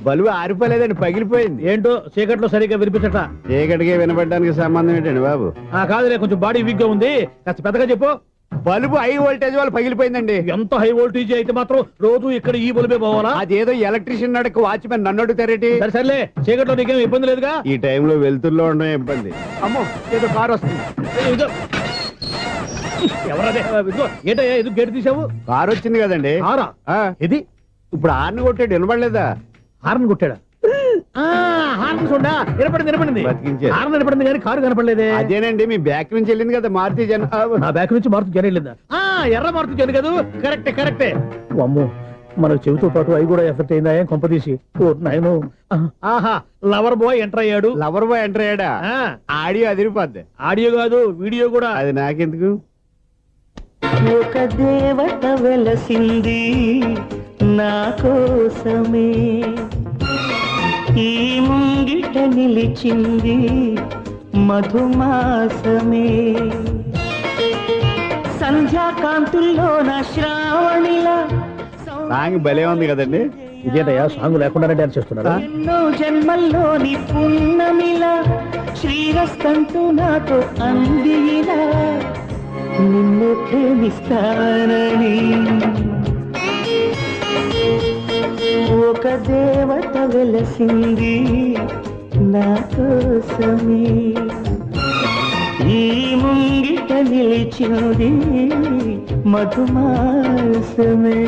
బలుబు ఆరిపోలేదండి, పగిలిపోయింది. ఏంటో చీకట్లో సరిగ్గా వినిపించట. చీకటికి వినపడడానికి సంబంధం ఏంటండి బాబు? కాదులే, కొంచెం బాడీ వీక్ గా ఉంది, కాస్త పెద్దగా చెప్పు. బల్బు హై వోల్టేజ్ వాళ్ళు పగిలిపోయిందండి. ఎంత హై వోల్టేజ్ అయితే మాత్రం రోజు ఇక్కడ ఈ బల్బే పోవాలా? అదేదో ఎలక్ట్రీషియన్ నడక వాచ్మెన్ నన్ను అడుగుతారేటి? సరే సర్లే, చీకట్లో నీకేం ఇబ్బంది లేదుగా? ఈ టైంలో వెళ్తుల్లో ఉండడం ఇబ్బంది. అమ్మో, ఏదో కారు వస్తుంది. ఎవరదే? ఏంటయ్యా ఇది గేట్ తీసావు? కారు వచ్చింది కదండి. కారా? ఇది ఇప్పుడు హార్న్ కొట్టాడు, వినపడలేదా? హార్న్ కొట్టాడా? హార్న్ చూడా, వినపడింది. బతికించాడు. హార్న్ వినపడింది కానీ కారు కనపడలేదే. అదేనండి, మీ బ్యాక్ నుంచి వెళ్ళింది కదా మారుతి జన. నా బ్యాక్ నుంచి మారుతి జన వెళ్ళిందా? ఎర్ర మారుతి జన కదా? కరెక్టే. అమ్మో, మన చెవితో పాటు అవి కూడా ఎఫెక్ట్ అయిందా? ఏం కొంపదీసి? ఓ నాయనో. ఆహా, లవర్ బాయ్ ఎంటర్ అయ్యాడు. లవర్ బాయ్ ఎంటర్ అయ్యాడా? ఆడియో అదిరిపోద్ది. ఆడియో కాదు, వీడియో కూడా. అది నాకెందుకు? ఒక దేవత వెలసింది నా కోసమే, ఈ ముంగిట నిలిచింది మధుమాసమే, సంధ్యాకాంతుల్లో నా శ్రావణిలా. సాంగ్ భలే ఉంది కదండి. ఇదేంటయ్యా సాంగ్ లేకుండానే డాన్స్ చేస్తున్నారా? ఎన్నో జన్మల్లోని పున్నమిలా శ్రీరస్తంటూ నాతో అందిలా, నిన్ను ప్రేమిస్తానని. ఒక దేవత వెలసింది నా కోసమే, ఈ ముంగిట నిలిచింది మధుమాసమే.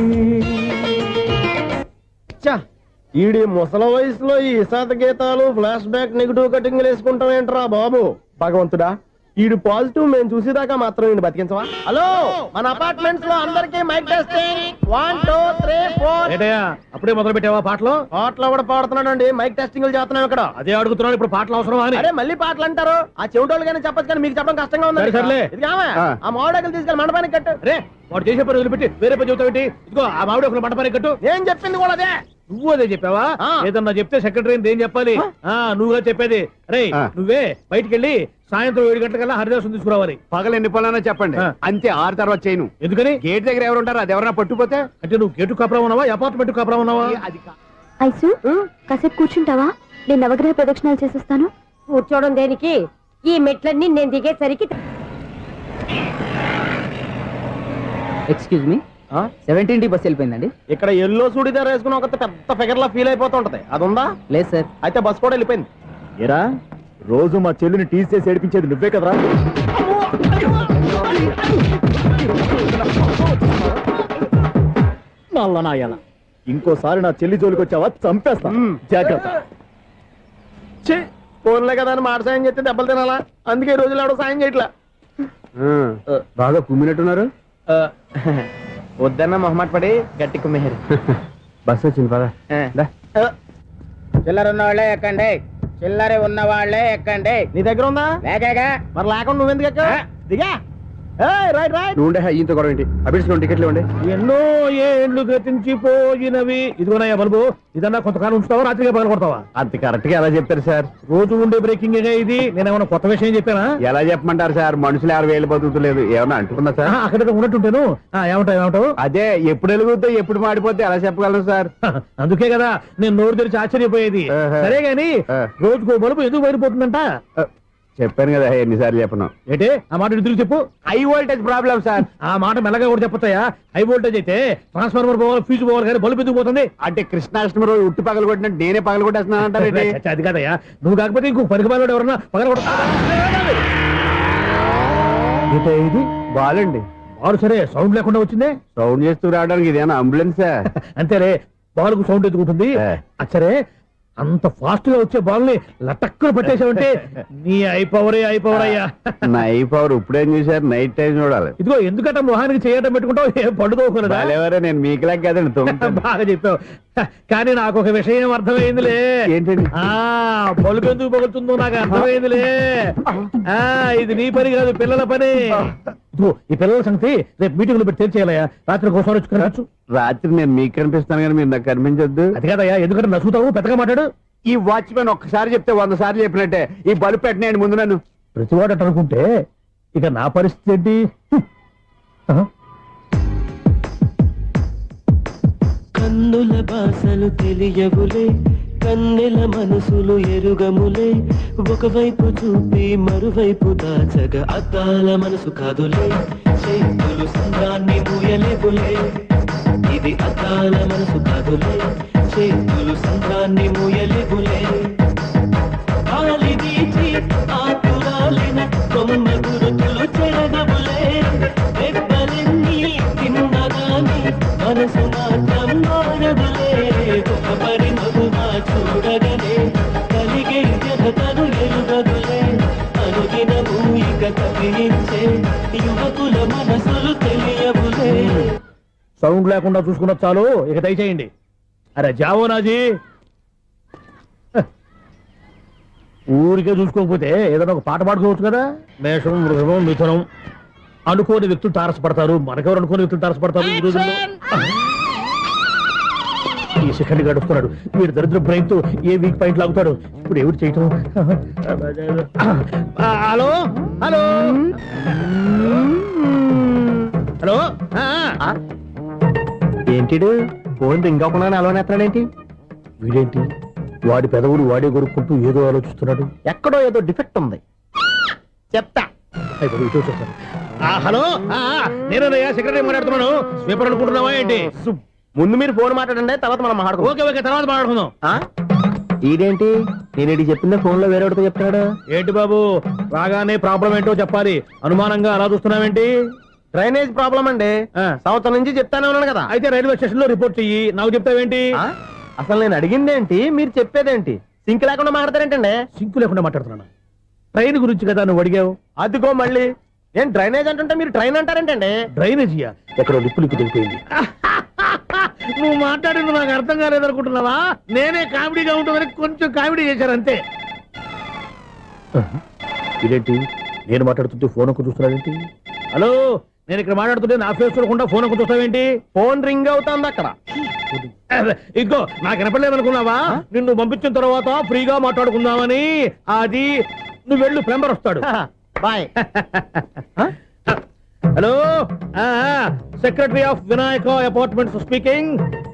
ఈడి ముసల వయసులో ఈ ఇసాత గీతాలు, ఫ్లాష్ బ్యాక్, నెగిటివ్ కటింగ్ వేసుకుంటాం ఏంట్రా బాబు? భగవంతుడా, ఈడు పాజిటివ్ మేము చూసేదాకా మాత్రం ఈయన బతికించవా? హలో, మన అపార్ట్మెంట్స్ లో అందరికి మైక్ టెస్టింగ్. 1 2 3 4. అప్పుడే మొదలు పెట్టావా పాటలు? పాటలు కూడా పాడుతున్నాడు అండి, మైక్ టెస్టింగ్ చేస్తున్నాం ఇక్కడ. అదే అడుగుతున్నాడు, ఇప్పుడు పాటలు అవసరమా అని. అరే మళ్ళీ పాటలు అంటారు, ఆ చెవిటోళ్ళు కానీ చెప్పచ్చు, కానీ మీకు చెప్పడం కష్టంగా ఉంది. సర్లే, ఆ మామిడాకులు తీసుకెళ్ళి మండపానికి కట్టు. రే, వాడు చేసే పని వదిలిపెట్టి వేరే పని చెబుతావు ఏంటి? ఇదిగో ఆ మామిడాకులు మండపానికి కట్టు. నేను చెప్పింది కూడా అదే. నువ్వు అదే చెప్పావా? ఏదన్నా చెప్తే సెక్రటరీ ఏం చెప్పాలి? నువ్వుగా చెప్పేది. రే, నువ్వే బయటికి వెళ్ళి సాయంత్రం 7 గంటలకల్లా హరిదాసు తీసుకురావాలి. పగలు ఎన్ని పనులన్నా చెప్పండి, అంతే. 6 తర్వాత చేయను. ఎందుకని? గేట్ దగ్గర ఎవరు ఉంటారు, అది ఎవరన్నా పట్టుపోతే. అంటే నువ్వు గేటు కాపురా ఉన్నావా, అపార్ట్మెంట్ కాపురా ఉన్నావా? అది ఐసు, కాసేపు కూర్చుంటావా? నేను నవగ్రహ ప్రదక్షిణాలు చేసేస్తాను. కూర్చోవడం దేనికి? ఈ మెట్లన్నీ నేను దిగేసరికి. Excuse me, 17D bus వెళ్ళిపోయిందండి. ఇక్కడ ఎల్లో చూడిదార్ వేసుకుని ఒక పెద్ద ఫిగర్ లా ఫీల్ అయిపోతుంటది, అది ఉందా? లేదు సార్. అయితే బస్ కూడా వెళ్ళిపోయింది. ఏరా, రోజు మా చెల్లిని టీస్ చేసి ఏడిపించేది నువ్వే కదరా? నాయన, ఇంకోసారి నా చెల్లి జోలికి వచ్చావా చంపేస్తా, జాగ్రత్త. ఫోన్లే కదా అని మాట సాయం చేస్తే దెబ్బలు తినాలా? అందుకే ఈ రోజులు ఎవడో సాయం చేయట్లా. బాగా కుమ్మినట్టున్నారు. వద్దన్న మొహమాట పడి గట్టి కుమ్మేరు. బస్ వచ్చింది పద. చిల్లర ఉన్న వాళ్ళే ఎక్కండి, చిల్లర ఉన్న వాళ్ళే ఎక్కండి. నీ దగ్గర ఉందా? లేకగా. మరి లేకుండా నువ్వెందుకు ఎక్కా? దిగా. Right right. నువ్వు ఉండే ఇంత గొడవ ఏంటి? అభిడ్స్ టికెట్లు ఇవ్వండి. ఎన్నో ఏండ్లు గతించిపోయినవి. ఇదిగోనయ్యా బల్బు, ఇదన్నా కొంతకాలం ఉంచుతావా, రాత్రిగా పగల కొడతావా? అంత కరెక్ట్ గా ఎలా చెప్తారు సార్? రోజు ఉండే బ్రేకింగ్ ఇది. నేనేమన్నా కొత్త విషయం చెప్పానా? ఎలా చెప్పమంటారు సార్? మనుషులు ఎవరు వేలు బతుకుతలేదు, ఏమన్నా అంటున్నా సార్? అక్కడ ఉన్నట్టుంటాను. ఏమంటావు? అదే ఎప్పుడు వెలుగుతో ఎప్పుడు మాడిపోతే ఎలా చెప్పగలరు సార్? అందుకే కదా నేను నోరు తెరిచి ఆశ్చర్యపోయేది. సరే గాని రోజుకో బల్బు ఎందుకు బయటపోతుందంట? చెప్పాను కదా ఎన్నిసార్లు చెప్పను. ఏంటే ఆ మాట ఎదురు చెప్పు. High voltage problem sir. ఆ మాట మెల్లగా కూడా చెప్పొచ్చాయా? హై వోల్టేజ్ అయితే ట్రాన్స్ఫార్మర్ పోవాలి, ఫ్యూజ్ పోవాలి, కానీ బల్బు ఎందుకు పోతుంది? అంటే కృష్ణాష్టమి రోజు ఉట్టి పగలు కొట్టినట్టు నేనే పగలు కొట్టేస్తున్నాను అంటారు. అది కాదయ్యా, నువ్వు కాకపోతే ఇంకో పనికి బాగా ఎవరన్నా పగల కొడతా. ఇది బాలండి. బాలు సరే సౌండ్ లేకుండా వచ్చిందే. సౌండ్ చేస్తూ రావడానికి ఇదేనా అంబులెన్సా? అంతేలే, బాలుకు సౌండ్ ఎదుగుతుంది. సరే అంత ఫాస్ట్ గా వచ్చే బాల్ ని లటక్కున పట్టేసావంటే నీ ఐపవర్ అయ్యా. నా పవర్ ఇప్పుడేం చూసారు? నైట్ టైం చూడాలి. ఇదిగో ఎందుకంటే మొహానికి చేయడం పెట్టుకుంటావు, ఏం పండుకోకూడదా? నేను మీకులా కదండి. బాగా చెప్పావు. కానీ నాకు ఒక విషయం అర్థమైందిలే. ఏంటండి? బల్బు ఎందుకు పగులుతుందో నాకు అర్థమైందిలే. ఇది నీ పని కాదు, పిల్లల పని. ఈ పిల్లల సంగతి రేపు మీటింగ్ లో పెట్టి తెలిసేయాలయ్యా. రాత్రి ఒకసారి వచ్చి కనవచ్చు. రాత్రి నేను మీకు కనిపిస్తాను కానీ మీరు నాకు కనిపించొద్దు. అది కాదయ్యా, ఎందుకంటే నచ్చుతావు, పెద్దగా మాట్లాడు. ఈ వాచ్మెన్ ఒక్కసారి చెప్తే 100 సార్లు చెప్పినట్టే. ఈ బల్బు పెట్టినాయండి ముందు నన్ను. ప్రతివాడు అట్ట అనుకుంటే ఇక నా పరిస్థితి ఏంటి? కన్నుల భాషలు తెలియవులే, కన్నెల మనసులు ఎరుగములే, ఒకవైపు చూపి మరువైపు దాచగా అద్దాల మనసు కాదులే, చేతులు సంద్రాన్ని మూయలేవులే, ఇది అద్దాల మనసు కాదులే, చేతులు సంద్రాన్ని మూయలేవులే, గాలి వీచి ఆకురాలిన కొమ్మ గురుతులు చెరగవులే, దెబ్బలెన్ని తిన్నగాని మనసు మాత్రం మారదులే, ఒక పరిమగుమా చూడగనే కలిగే జగతను ఎరుగదులే, అనుదినము ఇక కవించే యువకుల మనసులు తెలియవులే. సౌండ్ లేకుండా చూసుకున్న చాలు, ఇక దయచేయండి. అరే జావో నాజీ, ఊరికే చూసుకోకపోతే ఏదైనా ఒక పాట పాడుకోవచ్చు కదా. మేషం, వృషభం, మిథునం అనుకోని వ్యక్తులు తారసపడతారు. మనకెవరు అనుకోని వ్యక్తులు తారసపడతారు ఈ రోజుల్లో? ఈ సెకండ్ గడుపుతున్నాడు వీడు దరిద్ర బ్రెయిన్ తో. ఏ వీక్ పాయింట్ లాగుతాడు ఇప్పుడు? ఎవరు చేయటం? Hello hello hello. ఏంటిడు ఫోన్ రింగ్ అవ్వకుండా అలవనేస్తున్నాడేంటి? వీడేంటి వాడి పెదవులు వాడే కొరుక్కుంటూ ఏదో ఆలోచిస్తున్నాడు. ఎక్కడో ఏదో డిఫెక్ట్ ఉంది, చెప్తా. హలో, నేనయ్యా సెక్రటరీ మాట్లాడుతున్నాను. స్వీపర్ అనుకుంటున్నావా ఏంటి? ముందు మీరు ఫోన్ మాట్లాడండి, తర్వాత మనం మాట్లాడుకో. ఓకే ఓకే, తర్వాత మాట్లాడుకుందాం. ఇదేంటి నేను చెప్పిందే ఫోన్ లో వేరే వాడితో చెప్తాడు? ఏంటి బాబు, రాగానే ప్రాబ్లం ఏంటో చెప్పాలి. అనుమానంగా అలా చూస్తున్నావేంటి? డ్రైనేజ్ ప్రాబ్లం అండి. సంవత్సరం నుంచి చెప్తానే ఉన్నాను కదా. అయితే రైల్వే స్టేషన్ లో రిపోర్ట్ చెయ్యి, నాకు చెప్తావేంటి? అసలు నేను అడిగిందేంటి, మీరు చెప్పేదేంటి? సింక్ లేకుండా మాట్లాడతారేంటండి? సింకు లేకుండా మాట్లాడుతున్నాను. ట్రైన్ గురించి కదా నువ్వు అడిగావు. అదిగో మళ్ళీ నేను డ్రైనేజ్ అంటుంటే మీరు ట్రైన్ అంటారేంటండి? డ్రైనేజీయా? ఎక్కడో లిప్పు తెలిపోయింది. నువ్వు మాట్లాడింది నాకు అర్థం కాలేదనుకుంటున్నావా? నేనే కామెడీగా ఉంటుందని కొంచెం కామెడీ చేశారు అంతే. ఇదేంటి నేను మాట్లాడుతుంటే ఫోన్ ఒక్క చూస్తున్నావేంటి? హలో, నేను ఇక్కడ మాట్లాడుతుంటే నా ఫేస్ చూడకుండా ఫోన్ ఒక్క చూస్తావేంటి? ఫోన్ రింగ్ అవుతుంది అక్కడ. ఇదిగో నాకు వినపడలేదు అనుకున్నావా? నిన్ను పంపించిన తర్వాత ఫ్రీగా మాట్లాడుకుందామని. అది నువ్వు వెళ్ళు, ప్లంబర్ వస్తాడు. Bye. Hello, secretary of Vinayaka apartments speaking.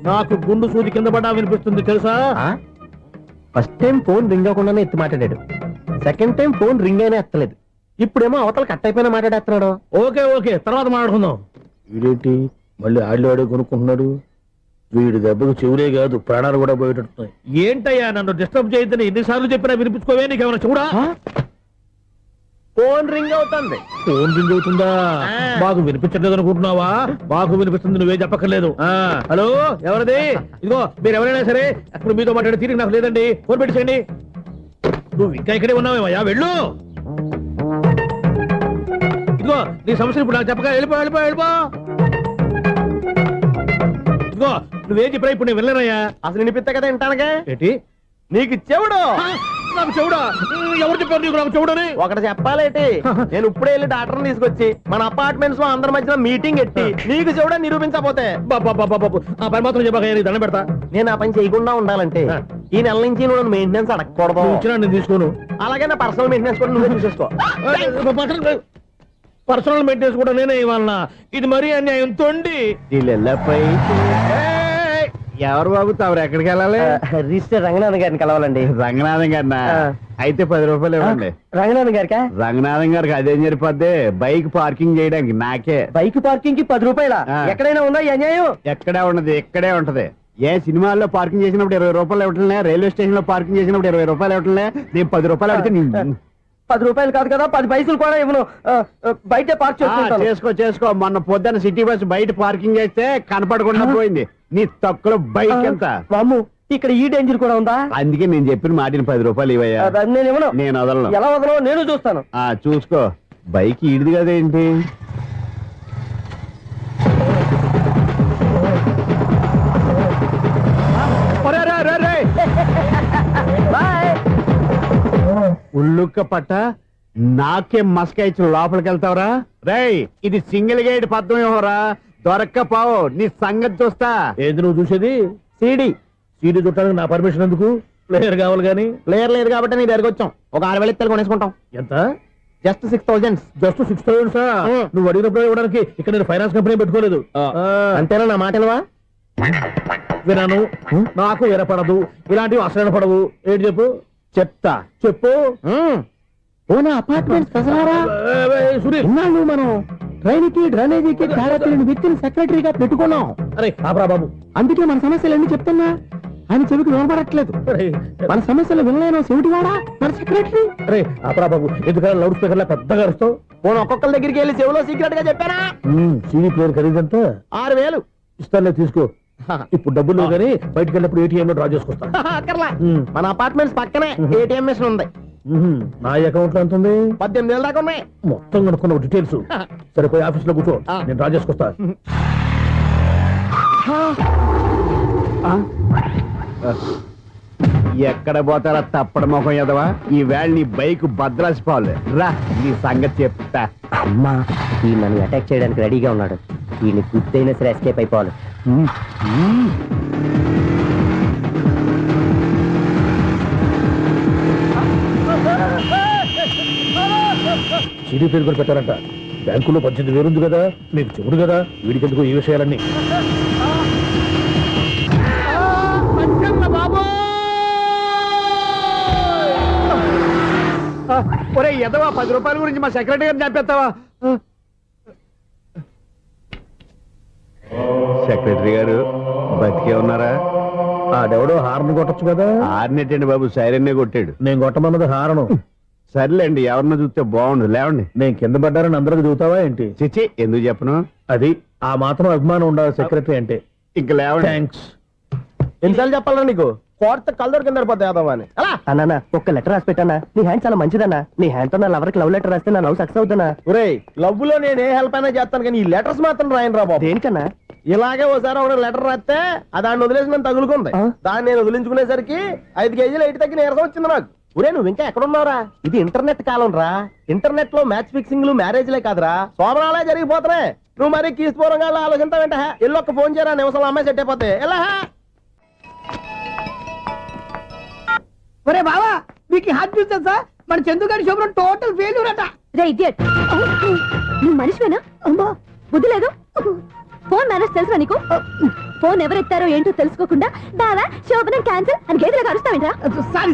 నాకు గుండు సూది కింద పడ్డా వినిపిస్తుంది తెలుసా? ఫస్ట్ టైం ఫోన్ రింగ్ అవ్వకుండానే ఎత్తి మాట్లాడాడు, సెకండ్ టైం ఫోన్ రింగ్ అయినా ఎత్తలేదు, ఇప్పుడేమో అవతల కట్ అయిపోయినా మాట్లాడేస్తున్నాడు. ఓకే ఓకే, తర్వాత మాట్లాడుకుందాం. వీడేంటి మళ్ళీ ఆడిలో కొనుక్కుంటున్నాడు? వీడి దెబ్బకు చెవులే కాదు ప్రాణాలు కూడా పోయేటట్టున్నాయి. ఏంటయ్యా నన్ను డిస్టర్బ్ చేయొద్దని ఎన్నిసార్లు చెప్పినా వినిపించుకోవే? నీకేమైనా చూడా? ఫోన్ రింగ్ అవుతుంది. ఫోన్ రింగ్ అవుతుందా? మాకు వినిపించట్లేదు అనుకుంటున్నావా? మాకు వినిపిస్తుంది, నువ్వే చెప్పక్కర్లేదు. హలో, ఎవరిది? ఇదిగో మీరు ఎవరైనా సరే అప్పుడు మీతో మాట్లాడే తీరిక నాకు లేదండి. ఫోన్ పెట్టేసేయండి. నువ్వు ఇంకా ఇక్కడే ఉన్నావేమయ్యా, వెళ్ళు. ఇదిగో నీ సమస్యలు ఇప్పుడు నాకు చెప్పగా వెళ్ళిపో వెళ్ళిపో వెళ్ళిపో. ఇదిగో నువ్వేం చెప్పరా ఇప్పుడు నేను వెళ్ళానయ్యా. అసలు వినిపిస్తా కదా వింటానగా. ఏంటి నీకు చెవుడు నాకు చెవుడా ఎవరు చెప్పారు నీకు నాకు చెవుడని ఒకటి చెప్పాలేటి నేను ఇప్పుడే వెళ్ళి డాక్టర్ని తీసుకొచ్చి మన అపార్ట్మెంట్స్ లో అందరి మధ్యన మీటింగ్ ఎట్టి నీకు చెవుడా నిరూపించకపోతే ఆ పని మాత్రం చెప్పాక నేను దండం పెడతా నేను ఆ పని చేయకుండా ఉండాలంటే ఈ నెల నుంచి నువ్వు నన్ను మెయింటెనెన్స్ అడగకూడదు ఇచ్చినా నేను తీసుకోను అలాగే నా పర్సనల్ మెయింటెనెన్స్ కూడా నువ్వే చూసేసుకో పర్సనల్ మెయింటెనెన్స్ కూడా నేనే ఇవ్వాలన్నా ఇది మరీ అన్యాయం తొండి ఎవరు బాబు తమరు ఎక్కడికి వెళ్ళాలి రిజిస్టర్ రంగనాథన్ గారిని కలవాలండి. రంగనాథం గారినా అయితే 10 రూపాయలు ఇవ్వండి. రంగనాథన్ గారికా? రంగనాథం గారికి అదేం సరిపోద్ది, బైక్ పార్కింగ్ చేయడానికి నాకే. బైక్ పార్కింగ్ కి 10 రూపాయల? ఎక్కడైనా ఉందా ఈ అన్యాయం? ఎక్కడే ఉన్నది, ఇక్కడే ఉంటది. ఏ సినిమాల్లో పార్కింగ్ చేసినప్పుడు 20 రూపాయలు ఇవ్వట్లే, రైల్వే స్టేషన్ లో పార్కింగ్ చేసినప్పుడు 20 రూపాయలు ఇవ్వట్లే, నేను 10 రూపాయలు అడిగితే 10 రూపాయలు కాదు కదా, 10 పైసలు కూడా ఇవ్వను. బయట పార్క్ చేసుకో. మొన్న పొద్దున్న సిటీ బస్ బయట పార్కింగ్ చేస్తే కనపడకుండా పోయింది. నీ తక్కువ బైక్ ఎంత? వామ్ము, ఇక్కడ ఈ డేంజర్ కూడా ఉందా? అందుకే నేను చెప్పిన మాటిని 10 రూపాయలు ఇవ్వయ్యా. నేను ఇవ్వను. నేను వదలను. ఎలా వదలను నేను చూస్తాను. చూసుకో. బైక్ ఈడిది కదేంటి? ఉల్లుక్క పట్ట నాకే మస్క ఇచ్చిన లోపలికి వెళ్తావరా? రేయ్, ఇది సింగిల్ గేట్ పద్మం ఇవ్వరా, దొరక్కపోవు నీ సంగతి చూస్తా. ఏంది నువ్వు చూసేది? సీడీ చుట్టానికి నా పర్మిషన్ ఎందుకు? ప్లేయర్ కావాలి గానీ. ప్లేయర్ లేదు కాబట్టి నీ దగ్గరకు వచ్చాం. ఒక 6,000 ఇత్తలు కొనేసుకుంటాం. ఎంత? జస్ట్ 6,000. జస్ట్ 6,000 నువ్వు అడిగినప్పుడు ఇవ్వడానికి ఇక్కడ నేను ఫైనాన్స్ కంపెనీ పెట్టుకోలేదు. అంతేనా నా మాటలువా? వినాను, నాకు ఎరపడదు, ఇలాంటివి అసలు పడవు. ఏంటి చెప్పు? చెప్తా. చెప్పు. అపార్ట్మెంట్స్ ఇన్నాళ్ళు మనం ట్రైన్కి డ్రైనేజీకి తేడా తెలియని వ్యక్తిని సెక్రటరీగా పెట్టుకున్నాం. అరే ఆపరా బాబు, అందుకే మన సమస్యలు ఎన్ని చెప్తున్నా ఆయన చెవికి వినపడట్లేదు. మన సమస్యలు వినలేను చెవిటి వాడా మన సెక్రటరీ. అరే ఆపరా బాబు, ఎందుకంటే లౌడ్ స్పీకర్ లా పెద్దగా అరుస్తావు. ఒక్కొక్కరి దగ్గరికి వెళ్ళి చెవిలో సీక్రెట్ గా చెప్పానా? సీడీ ప్లేయర్ ఖరీదంత 6,000 ఇస్తానులే, తీసుకో. ఇప్పుడు డబ్బులు కానీ బయటకు వెళ్ళినప్పుడు ఏటీఎం లో డ్రా చేసుకొస్తా. మన అపార్ట్మెంట్స్ పక్కనే ఏటీఎం మిషన్ ఉంది. నా అకౌంట్ లో ఎంత ఉంది? 18,000 దాకా ఉన్నాయి. మొత్తం కనుక్కున్న డీటెయిల్స్. సరిపోయి ఆఫీస్ లో కూర్చో, నేను డ్రా చేసుకొస్తా. ఎక్కడ పోతారా తప్పడ మొహం ఎదవా? ఈ వేళ నీ బైక్ భద్రాసిపోవాలి. రా, నీ సంగతి చెప్తా. అమ్మా, ఈ నన్ను అటాక్ చేయడానికి రెడీగా ఉన్నాడు. ఈయన గుర్తైనా సరే ఎస్కేప్ అయిపోవాలి. సీడీ ప్లేయర్ కూడా పెట్టారంట. బ్యాంకులో 18,000 ఉంది కదా, మీకు చెవుడు కదా, వీడికెందుకు ఈ విషయాలన్నీ? ఒరే ఎదవా, 10 రూపాయల గురించి మా సెక్రటరీ గారిని చంపేస్తావా? సెక్రటరీ గారు బతికే ఉన్నారా? ఆడెవడో హార్న్ కొట్టచ్చు కదా. హార్నెట్టండి బాబు, సైరన్నే కొట్టాడు. నేను కొట్టమన్నది హారను. సర్లేండి, ఎవరినో చూస్తే బాగుండు. లేవండి. నేను కింద పడ్డారని అందరికి చూతావా ఏంటి? చిచ్చి, ఎందుకు చెప్పను? అది ఆ మాత్రం అభిమానం ఉండాలి సెక్రటరీ అంటే. ఇంక లేవండి. థ్యాంక్స్. ఎన్నిసార్లు చెప్పాలా నీకు? కోర్త కలర్ కింద పోతాయి అన్నా. ఒక్క లెటర్ రాసి పెట్టానా? నీ హ్యాండ్ చాలా మంచిదన్నా. నీ హ్యాండ్ తో నా లవర్కి లవ్ లెటర్ రాస్తే నా లవ్ సక్సెస్ అవుతానా? ఒరే, లవ్ లో నేను ఏ హెల్ప్ అయినా చేస్తాను, కానీ ఈ లెటర్స్ మాత్రం రాయను రా బాబు. దేనికన్నా? ఇలాగే ఓసారి ఒక లెటర్ రాస్తే దాన్ని వదిలేసి నేను తగులుకుంది. దాన్ని నేను వదిలించుకునేసరికి 5 కేజీలు 8 తగ్గి నీరసం వచ్చింది నాకు. ఒరే, నువ్వు ఇంకా ఎక్కడున్నావురా? ఇది ఇంటర్నెట్ కాలం రా. ఇంటర్నెట్ లో మ్యాచ్ ఫిక్సింగ్లు మ్యారేజ్లే కాదురా, సోమరాలే జరిగిపోతున్నాయి. నువ్వు మరి కీస్పూరంగా ఆలోచించావంట. ఎల్లొక్క ఫోన్ చేయరా, నిమిషంలో అమ్మాయి సెట్ అయిపోతే. ఎలా? ఒరే బావా, మీకు హాట్ చూస్తా సార్, మన చందుగారి శుభ్రం టోటల్ ఫెయిల్యూర్ అట. నువ్వు మనిషివేనా? అమ్మా, బుద్ధి లేదు. ఫోన్ మేనేజ్ తెలుసా నీకు? ఫోన్ ఎవరెత్తారో ఏంటో తెలుసుకోకుండా బావా శోభనం క్యాన్సిల్ అని గేదెలకు అరుస్తావేంట్రా?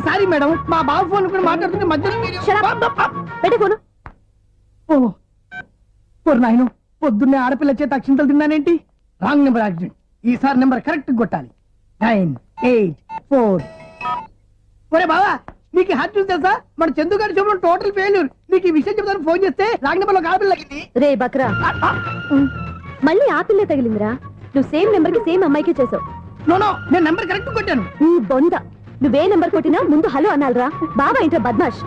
సారీ మేడం, మా బావ ఫోన్ కూడా మాట్లాడుతుంటే మధ్యలో పెట్టే ఫోను. ఓ నాయను, పొద్దున్నే ఆడపిల్ల చేత అక్షింతలు తిన్నానేంటి? Wrong number accident. ఈసారి నెంబర్ కరెక్ట్ కొట్టాలి. 9, 8, 4. ఒరే బావా, నీకు హాట్ చూసి తెలుసా? మన చందు గారి శుభ్రం టోటల్ ఫెయిల్యూర్. నీకు ఈ విషయం చెప్తాను ఫోన్ చేస్తే రాంగ్ నెంబర్ లో ఆడపిల్ల తగ్గింది. రే బక్రా, మళ్ళీ ఆ పిల్లే తగిలిందిరా. నువ్వు సేమ్ నెంబర్ కి సేమ్ అమ్మాయికే చేసావు. నో, నేను నెంబర్ కరెక్ట్ కొట్టాను. ఈ బొంద, నువ్వే నెంబర్ కొట్టినా ముందు హలో అనాలిరా. బావా ఇంట్లో బద్మాష్.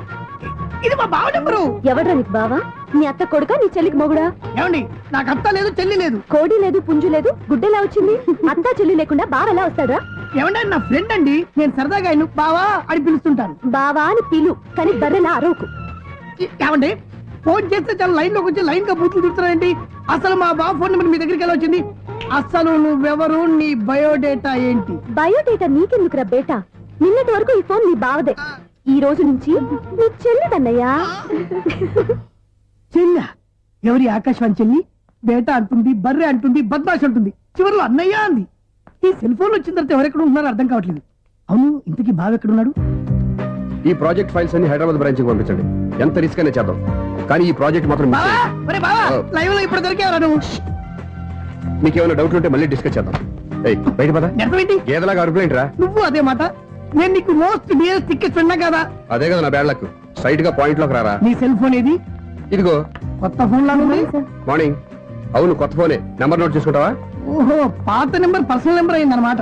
ఇది మా బావ నెంబరు. ఎవడ్రా నీకు బావా? నీ అత్త కొడుక, నీ చెల్లికి మొగుడా? ఏమండి, నాకు అత్త లేదు, చెల్లి లేదు. కోడి లేదు, పుంజు లేదు, గుడ్డెలా వచ్చింది? అత్త చెల్లి లేకుండా బావ ఎలా వస్తాడా? ఏమంటే నా ఫ్రెండ్ అండి, నేను సరదాగా ఆయన బావా అని పిలుస్తుంటాను. బావా అని పిలు కానీ బర్రెలా అరవకు. ఏమండి ఫోన్ చేస్తే చాలా లైన్ లోకి వచ్చి లైన్ గా బూతులు తిడుతున్నారండి. అసలు మా బావ ఫోన్ నెంబర్ మీ దగ్గరికి ఎలా వచ్చింది? అసలు నువ్వెవరు, నీ బయోడేటా ఏంటి? బయోడేటా నీకెందుకురా బేటా? నిన్నటి వరకు ఈ ఫోన్ నీ బావదే, ఈ రోజు నుంచి నీ చెల్లిదన్నయ్యా. చెల్లి ఎవరి? ఆకాశవాణి చెల్లి. బేటా అంటుంది, బర్రె అంటుంది, బద్మాష్ అంటుంది, చివరిలో అన్నయ్య అంది. ఈ సెల్ ఫోన్ వచ్చిన తర్వాత ఎవరెక్కడ ఉంటున్నారో అర్థం కావట్లేదు. అవును, ఇంతకీ బావ ఎక్కడున్నాడు? ఈ ప్రాజెక్ట్ ఫైల్స్ అన్ని హైదరాబాద్ బ్రాంచ్ కి పంపించండి. ఎంత రిస్క్ అయినా చేద్దాం, కానీ ఈ ప్రాజెక్ట్ మాత్రం miss బావా, చేయొద్దు. ఒరే బావా, లైవ్ లో ఇప్పుడు దొరికేవరా నువ్వు? మీకు ఏమైనా డౌట్ ఉంటే మళ్ళీ డిస్కస్ చేద్దాం. ఏయ్, బయట పద. నిజమేంటి? ఏదలాగా అరుపులేంటి రా? నువ్వు అదే మాట. నేను నీకు మోస్ట్ డియర్ టికెట్స్ విన్నా కదా. అదే కదా నా బ్యాడ్ లక్. స్ట్రైట్ గా పాయింట్ లోకి రారా. నీ సెల్ ఫోన్ ఏది? ఇదిగో కొత్త ఫోన్ లాగా ఉంది. మార్నింగ్. అవును, కొత్త ఫోనే. నెంబర్ నోట్ చేసుకుంటావా? ఓహో, పాత నెంబర్ పర్సనల్ నెంబర్ అయిందన్నమాట.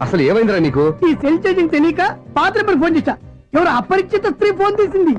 అసలు ఏమైందిరా నీకు? ఈ సెల్ ఛార్జింగ్ తెలియక పాత నెంబర్ ఫోన్ చేశా. ఎవరు అపరిచిత స్త్రీ ఫోన్ తీసింది.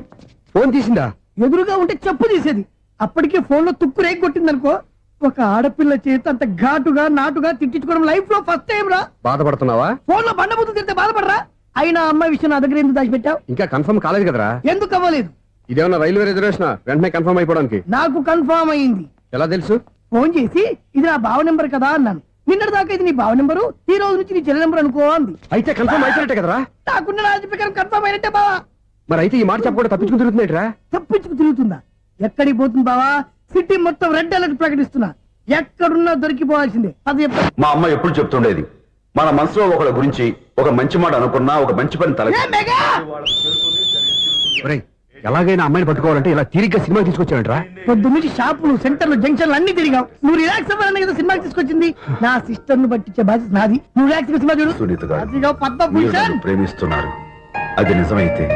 ఫోన్ తీసిందా? ఎదురుగా ఉంటే చెప్పు తీసేది. అప్పటికే ఫోన్ లో తుక్కు రేగి కొట్టిందనుకో. ఒక ఆడపిల్ల చేత అంత ఘాటుగా నాటుగా తిట్టించుకోవడం లైఫ్ లో ఫస్ట్ టైం రా. బాధపడుతున్నావా? ఫోన్ లో బండబుద్ధి తిడితే బాధపడరా? అయినా అమ్మాయి విషయం నా దగ్గర ఎందుకు దాచిపెట్టావు? ఇంకా కన్ఫర్మ్ కాలేదు కదరా. ఎందుకు అవ్వలేదు? ఇదేమన్నా రైల్వే రిజర్వేషన్? వెంటనే కన్ఫర్మ్ అయిపోవడానికి. నాకు కన్ఫర్మ్ అయింది. ఎలా తెలుసు? ఫోన్ చేసి ఇది నా బావ నెంబర్ కదా అన్నాను. నిన్నటి దాకా ఇది నీ బావ నెంబరు, ఈ రోజు నుంచి నీ చెల్లి నెంబర్ అనుకో అంది. అయితే కన్ఫర్మ్ అయిపోయినట్టే కదరా. నాకున్న రాజు ప్రకారం కన్ఫర్మ్ అయినట్టే బావా. మరి అయితే ఈ మాట చెప్పకుండా తప్పించుకుని తిరుగుతున్నట్రా? తప్పించుకు తిరుగుతుందా? ఎక్కడికి పోతుంది బావా? సిటీ మొత్తం రెడ్ అలర్ట్ ప్రకటిస్తున్నా. ఎక్కడున్నా దొరికిపోవాల్సిందే. అది చెప్ప. మా అమ్మ ఎప్పుడు చెప్తుండేది, మన మనసులో ఒకళ్ళ గురించి ఒక మంచి మాట అనుకున్నా ఒక మంచి పని తల. ఎలాగైనా అమ్మాయిని పట్టుకోవాలంటే ఇలా తీరిగ్గా సినిమా తీసుకొచ్చాడంట్రా. పొద్దు నుంచి షాపులు, సెంటర్లు, జంక్షన్లు అన్ని తిరిగావు. నువ్వు రిలాక్స్ అవ్వాలని కదా సినిమాకి తీసుకొచ్చింది. నా సిస్టర్ ను పట్టించే బాధ్యత నాది. నువ్వు రిలాక్స్ సినిమా చూడు. సునీత గారు, అదిగో మీరు పద్మభూషణ్. నన్ను ప్రేమిస్తున్నారు. అది నిజమైతే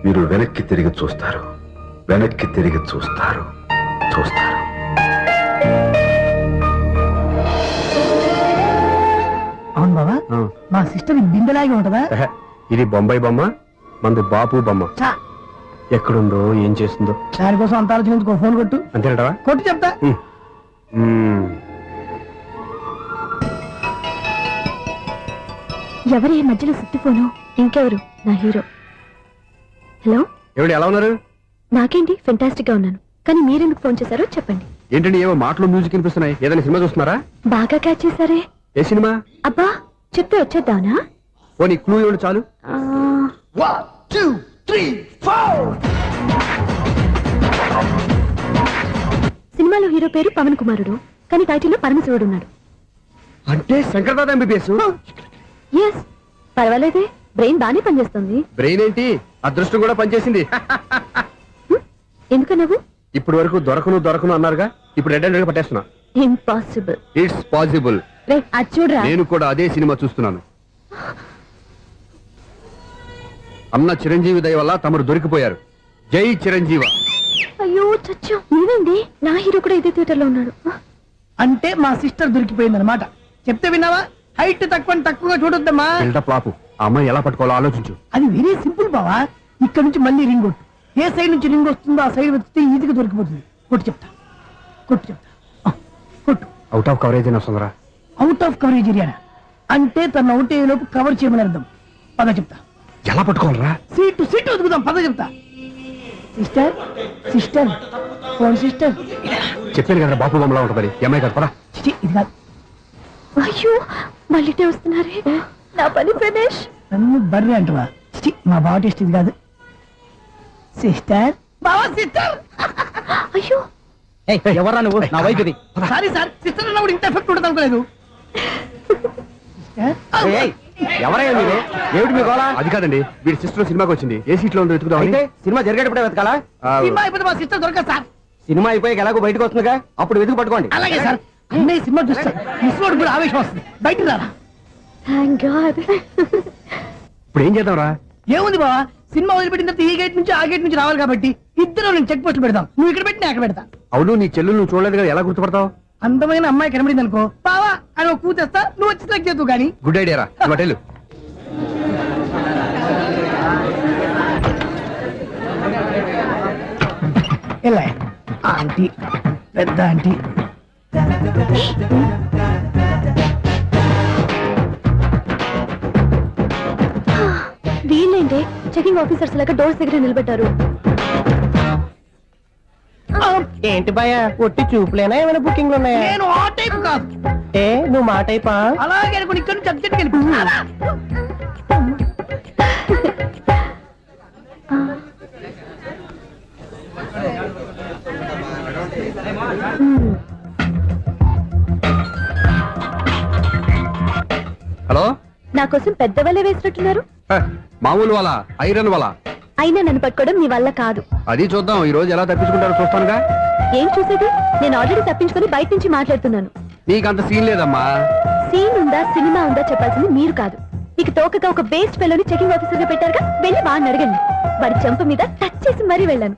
మీరు వెనక్కి తిరిగి చూస్తారు, వెనక్కి తిరిగి చూస్తారు, చూస్తారు. అవును బావా, మా సిస్టర్ బిందెలాగే ఉంటదా? ఎహె, ఇది బొంబాయి బొమ్మ, మంది బాపు బొమ్మ. చా, ఎక్కడుందో ఏం చేస్తుందో దానికోసం అంత ఆలోచించుకో. ఫోన్ కొట్టు. అంతేనటవా? కొట్టు చెప్తా. ఎవరి ఈ మధ్యలో సుత్తి ఫోను? ఇంకెవరు? నా హీరో. హలో, ఏమిటి ఎలా ఉన్నారు? నాకేంటి ఫెంటాస్టిక్ గా ఉన్నాను, కానీ మీరెందుకు ఫోన్ చేశారో చెప్పండి. ఏంటండి ఏవో మాటలు మ్యూజిక్ వినిపిస్తున్నాయి. ఏదైనా సినిమా చూస్తున్నారా? బాగా క్యాచ్ చేశారే. ఏ సినిమా? అబ్బా, చెప్తే వచ్చేద్దానా? ఓ నీ క్లూ ఇవ్వండి చాలు. 1 2 3 4. సినిమాలో హీరో పేరు పవన్ కుమారుడు, కానీ టైటిల్లో పరమశివుడు ఉన్నాడు. అంటే శంకర్దాద ఎంబీబీఎస్. ఎస్, పర్వాలేదే, బ్రెయిన్ బానే పనిచేస్తుంది. బ్రెయిన్ ఏంటి, అదృష్టం కూడా పనిచేసింది. ఎందుకన్నావు? ఇప్పటి వరకు దొరకను అన్నారుగా, ఇప్పుడు రెడ్ హ్యాండెడ్ గా పట్టేస్తున్నా. ఇంపాసిబుల్. It's possible. రే, అది చూడరా. నేను కూడా అదే సినిమా చూస్తున్నాను. అన్న చిరంజీవి దయ వల్ల తమరు దొరికిపోయారు. జై చిరంజీవ. అయ్యో చచ్చు, నీవేంటి? నా హీరో కూడా ఇదే థియేటర్ లో ఉన్నాడు. అంటే మా సిస్టర్ దొరికిపోయింది అనమాట. చెప్తే విన్నావా? హైట్ తక్కువగా చూడొద్దమ్మా. బిల్డప్ లాపు. ఆ అమ్మాయి ఎలా పట్టుకోవాలో ఆలోచించు. అది వెరీ సింపుల్ బావా. ఇక్కడ నుంచి మళ్ళీ రింగ్ కొట్టు. ఏ సైడ్ నుంచి రింగ్ వస్తుందో ఆ సైడ్ వస్తే ఈజీగా దొరికిపోతుంది. కొట్టు చెప్తా. కొట్టు. అవుట్ ఆఫ్ కవరేజ్ అయినా వస్తుందిరా. అవుట్ ఆఫ్ కవరేజ్ ఏరియా అంటే తన అవుట్ అయ్యే లోపు కవర్ చేయమని అర్థం. పద చెప్తా. ఎలా పట్టుకోవాలరా? సీటు వెతుకుదాం. పద చెప్తా. Sister phone sister. చెప్పాను కదా బాపు బొమ్మలా ఉంటుంది. ఎంఐ కదా పరా. ఇది కాదు. అయ్యో, మళ్ళీ వస్తున్నారే. నా పని ప్రదేశ్. నన్ను బర్రె అంటవా? మా బావ టేస్ట్ ఇది కాదు. సిస్టర్, బావా సిస్టర్. అయ్యో, ఎవరా నువ్వు? నా వైపు ఇది. సారీ సార్, సిస్టర్ అన్నప్పుడు ఇంత ఎఫెక్ట్ ఉంటుంది అనుకోలేదు. ఎవరైనా మీరే? ఏమిటి మీ గోళ? అది కాదండి, వీడి సిస్టర్ సినిమాకి వచ్చింది. ఏ సీట్ లో ఉందో వెతుకుదాం. అయితే సినిమా జరిగేటప్పుడే వెతకాలా? సినిమా అయిపోతే మా సిస్టర్ దొరకదు సార్. సినిమా అయిపోయాక ఎలాగో బయటకు వస్తుందిగా, అప్పుడు వెతుకు పట్టుకోండి. అలాగే సార్. అన్నయ్య సినిమా చూస్తారు, మిస్వాడు కూడా ఆవేశం వస్తుంది. బయటికి రారా. Thank God. ఇప్పుడు ఏం చేద్దాం రా? ఏముంది బావా, సినిమా వదిలిపెట్టిన తర్వాత ఈ గేట్ నుంచి ఆ గేట్ నుంచి రావాలి కాబట్టి ఇద్దరు నేను చెక్ పోస్ట్ పెడతాం. నువ్వు ఇక్కడ పెట్టి నేను అక్కడ పెడతా. అవును, నీ చెల్లు నువ్వు చూడలేదు కదా, ఎలా గుర్తుపడతావు? అందమైన అమ్మాయి కనబడింది అనుకో, బావా అని ఒక కూతేస్తా, నువ్వు వచ్చి సెలెక్ట్ చేద్దు కానీ. గుడ్ ఐడియా రా. హోటల్ ఎలా ఆంటీ, పెద్ద ఆంటీ. వీళ్ళేంటి చెకింగ్ ఆఫీసర్స్ లాగా డోర్స్ దగ్గర నిలబెట్టారు? ఏంటి భయ ఒట్టి చూపులేనా ఏమైనా బుకింగ్లు ఉన్నాయా? నేను ఆ టైప్ కాదు. ఏ నువ్వు మా టైపా? అలాగే అనుకుని ఇక్కడ నుంచి అర్జెంట్కి వెళ్ళిపోతున్నా. హలో, నా కోసం పెద్ద వల వేసినట్టున్నారు. మామూలు వాళ్ళ ఐరన్ వాళ్ళ అయినా నన్ను పట్టుకోవడం మీ వల్ల కాదు. అది చూద్దాం ఈ రోజు ఎలా తప్పించుకుంటారో చూస్తానుగా. ఏం చూసేది? నేను ఆల్రెడీ తప్పించుకొని బయట నుంచి మాట్లాడుతున్నాను. నీకంత సీన్ లేదమ్మా. సీన్ ఉందా సినిమా ఉందా చెప్పాల్సింది మీరు కాదు. మీకు తోకగా ఒక బేస్ట్ ఫెలోని చెకింగ్ ఆఫీసర్ గా పెట్టారుగా, వెళ్ళి వాడిని అడగండి. వాడి చెంప మీద టచ్ చేసి మరీ వెళ్ళాను.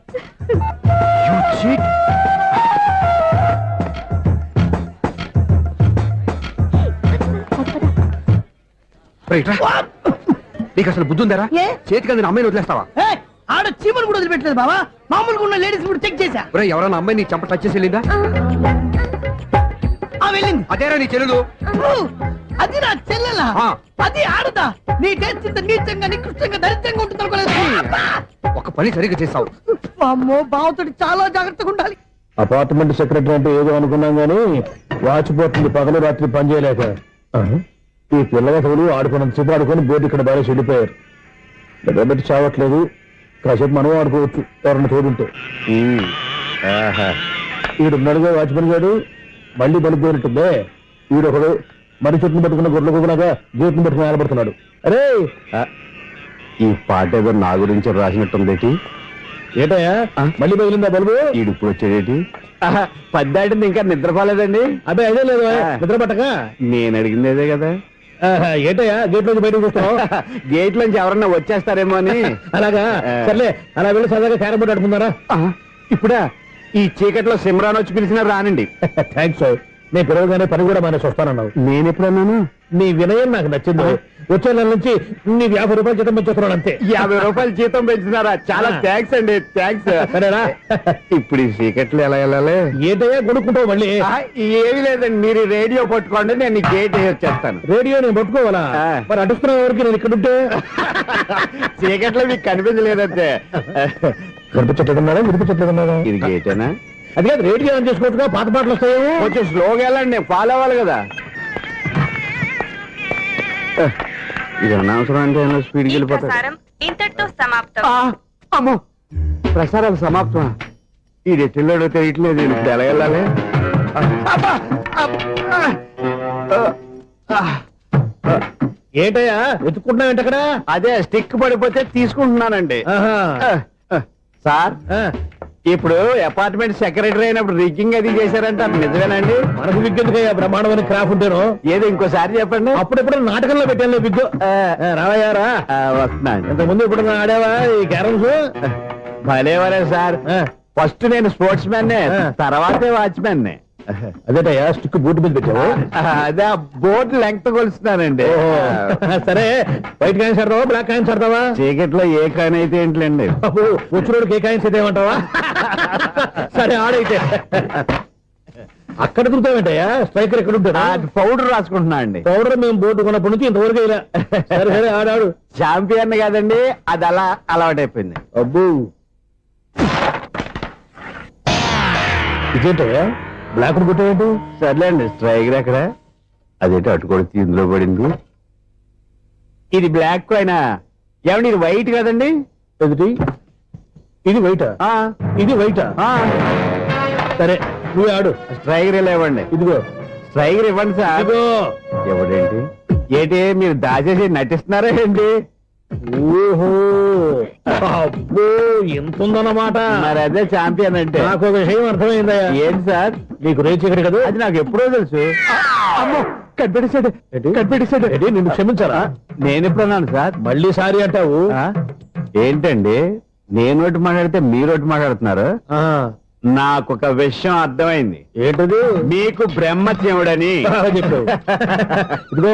నీకు అసలు బుద్ధి ఉందారా? ఏ? చేతికి అందిన అమ్మాయిని వదిలేస్తావా? ఏయ్, ఆడ చీమలు కూడా వదిలిపెట్టలేదు బావా. మామూలుగా ఉన్న లేడీస్ కూడా చెక్ చేశా. ఒరే, ఎవరైనా అమ్మాయి నీ చెంప టచ్ చేసి వెళ్ళిందా? వెళ్ళింది. అదేరా నీ చెల్లెలు. అది నా చెల్లెలా? ఆ. అది ఆడదా? నీ టేస్ట్ ఇంత నీచంగా నికృష్టంగా దరిద్రంగా ఉంటుంది అనుకోలేదు. ఒక పని సరిగ్గా చేస్తావు. అమ్మో, బావతోటి చాలా జాగ్రత్తగా ఉండాలి. అపార్ట్మెంట్ సెక్రటరీ అంటే ఏదో అనుకున్నాం గానీ వాచిపోతుంది పగలు రాత్రి పని చేయలేక. ఈ పిల్లగతులు ఆడుకున్నంత సేపు ఆడుకొని బోర్డు ఇక్కడ బాగా చెడిపోయారు. నిద్రబెట్టి చావట్లేదు. కాసేపు మనం ఆడుకోవచ్చు ఎవరన్నా తోడుంటే. ఈడున్నాడుగా వాచ్మెన్ గారు, మళ్ళీ బలిపోయినట్టుందే. ఈడొకడు మరి చెట్టును పట్టుకున్న గొడ్ల కుక్కలాగా గేట్ను పట్టుకుని ఆడబడుతున్నాడు. అరే, ఈ పాట ఏదో నా గురించి రాసినట్టుంది. ఏటయ్యా మళ్ళీ బదిలిందా బల్బు? ఈడిప్పుడు వచ్చేదేటి? పద్దాటింది ఇంకా నిద్రపోలేదండి. అదే అదే లేదు నిద్ర పట్టక. నేను అడిగింది అదే కదా. ఏటయ్యా గేట్ నుంచి బయటకు చూస్తావు? గేట్ నుంచి ఎవరన్నా వచ్చేస్తారేమో అని. అలాగా, సర్లే అలా వెళ్ళి సరదాగా క్యారం బోర్డు ఆడుకున్నారా? ఇప్పుడా? ఈ చీకట్లో సిమ్రాన్ వచ్చి పిలిచినా రానండి. థ్యాంక్స్. నేను పిలవగానే పని కూడా మానేసి వస్తానన్నావు. నేను ఎప్పుడన్నాను? నీ వినయం నాకు నచ్చింది. వచ్చే నెల నుంచి నీ 50 రూపాయలు జీతం పెంచుతున్నాను అంతే. 50 రూపాయలు జీతం పెంచుతున్నారా? చాలా థ్యాంక్స్ అండి. థ్యాంక్స్. సరేనా? ఇప్పుడు ఈ చీకట్లు ఎలా వెళ్ళాలి? ఏంటయ్యా కొనుక్కుంటావు మళ్ళీ? ఏమి లేదండి, మీరు రేడియో పట్టుకోండి, నేను గేట్ వచ్చేస్తాను. రేడియో నేను పట్టుకోవాలా? మరి అడుస్తున్న వరకు నేను ఇక్కడ ఉంటే చీకట్లో మీకు కనిపించలేదంతే. కనిపించట్లేదన్నారా? వినిపించట్లేదన్నారా? ఇది గేటేనా? అది కాదు, రేడియో ఆన్ చేసుకోవచ్చుగా, పాత పాటలు వస్తాయేమో. కొంచెం స్లోగా వెళ్ళండి, ఫాలో అవ్వాలి కదా. ఇది అనవసరం అంటే స్పీడ్కి వెళ్ళిపోతారు. ఇంతటితో సమాప్తం. అమ్మో, ప్రసారాలు సమాప్తం. ఈ రెట్టిల్లోడో తెలియట్లేదు. ఇప్పుడు ఎలా వెళ్ళాలి? ఏంటయ్యా వెతుక్కుంటున్నావు ఏంటక్కడ? అదే స్టిక్ పడిపోతే తీసుకుంటున్నానండి. సార్, ఇప్పుడు అపార్ట్మెంట్ సెక్రటరీ అయినప్పుడు రిగ్గింగ్ అది చేశారంటే అది నిజమేనండి? మనకు విగ్గెందుకయ్యా, బ్రహ్మాండమైన క్రాఫ్ ఉంటాను. ఏదో ఇంకోసారి చెప్పండి. అప్పుడెప్పుడు నాటకంలో పెట్టాను విగ్గు. రావయ్యారా? వస్తున్నాను. ఇంతకుముందు ఇప్పుడు ఆడావా ఈ క్యారమ్స్? భలేవరే సార్. ఫస్ట్ నేను స్పోర్ట్స్ మ్యాన్, తర్వాతే వాచ్మెన్. అదేటయ్యా స్టిక్ బోర్డు మీద పెట్టావు? అదే ఆ బోర్డు లెంగ్త్ కొలుస్తున్నానండి. సరే, వైట్ కాయిన్స్ ఆడతావా బ్లాక్ కాయిన్స్ ఆడతావా? చీకట్ లో ఏ కాయిన్ అయితే ఏంటండి, వచ్చినోడికి ఏ కాయిన్స్ అయితే ఏమంటావా? సరే ఆడైతే. అక్కడ దొరుకుతావేంటయ్యా? స్ట్రైకర్ ఎక్కడ ఉంటాడా? పౌడర్ రాసుకుంటున్నా అండి. పౌడర్ మేము బోర్డు కొన్నప్పటి నుంచి ఇంతవరకు ఇలా. సరే సరే ఆడాడు. చాంపియన్ కాదండి, అది అలా అలవాటైపోయింది. అబ్బు, ఇదేంటయ్యా బ్లాక్ కొట్టేంటి? సర్లేండి, స్ట్రైకర్ ఎక్కడ? అదేంటి అటుకొడితే ఇందులో పడింది. ఇది బ్లాక్ అయినా ఏమండి, ఇది వైట్ కదండి? ఎదుటి ఇది వైటా? ఇది వైటా? సరే నువ్వు ఆడు. స్ట్రైకర్ ఇలా ఇవ్వండి. ఇదిగో స్ట్రైకర్ ఇవ్వండి సార్. ఇదిగో. ఎవడేంటి ఏంటి మీరు దాచేసి నటిస్తున్నారా ఏంటి? ఓహో, అబ్బో ఎంత ఉందన్నమాట. మరి అదే ఛాంపియన్ అంటే. నాకు ఒక విషయం అర్థమైందయ్యా. ఏంటి సార్? నీకు రేచి ఇక్కడ కదా, అది నాకు ఎప్పుడో తెలుసు. అమ్మో, కనిపెట్టేశాడు కనిపెట్టేశాడు. నిన్ను క్షమించారా? నేను ఎప్పుడన్నాను సార్? మళ్ళీ సారీ అంటావు ఏంటండి? నేను ఒకటి మాట్లాడితే మీరు ఒకటి మాట్లాడుతున్నారు. నాకు ఒక విషయం అర్థమైంది. ఏంటది? మీకు బ్రహ్మత్యముడని చెప్పావు. ఇదిగో,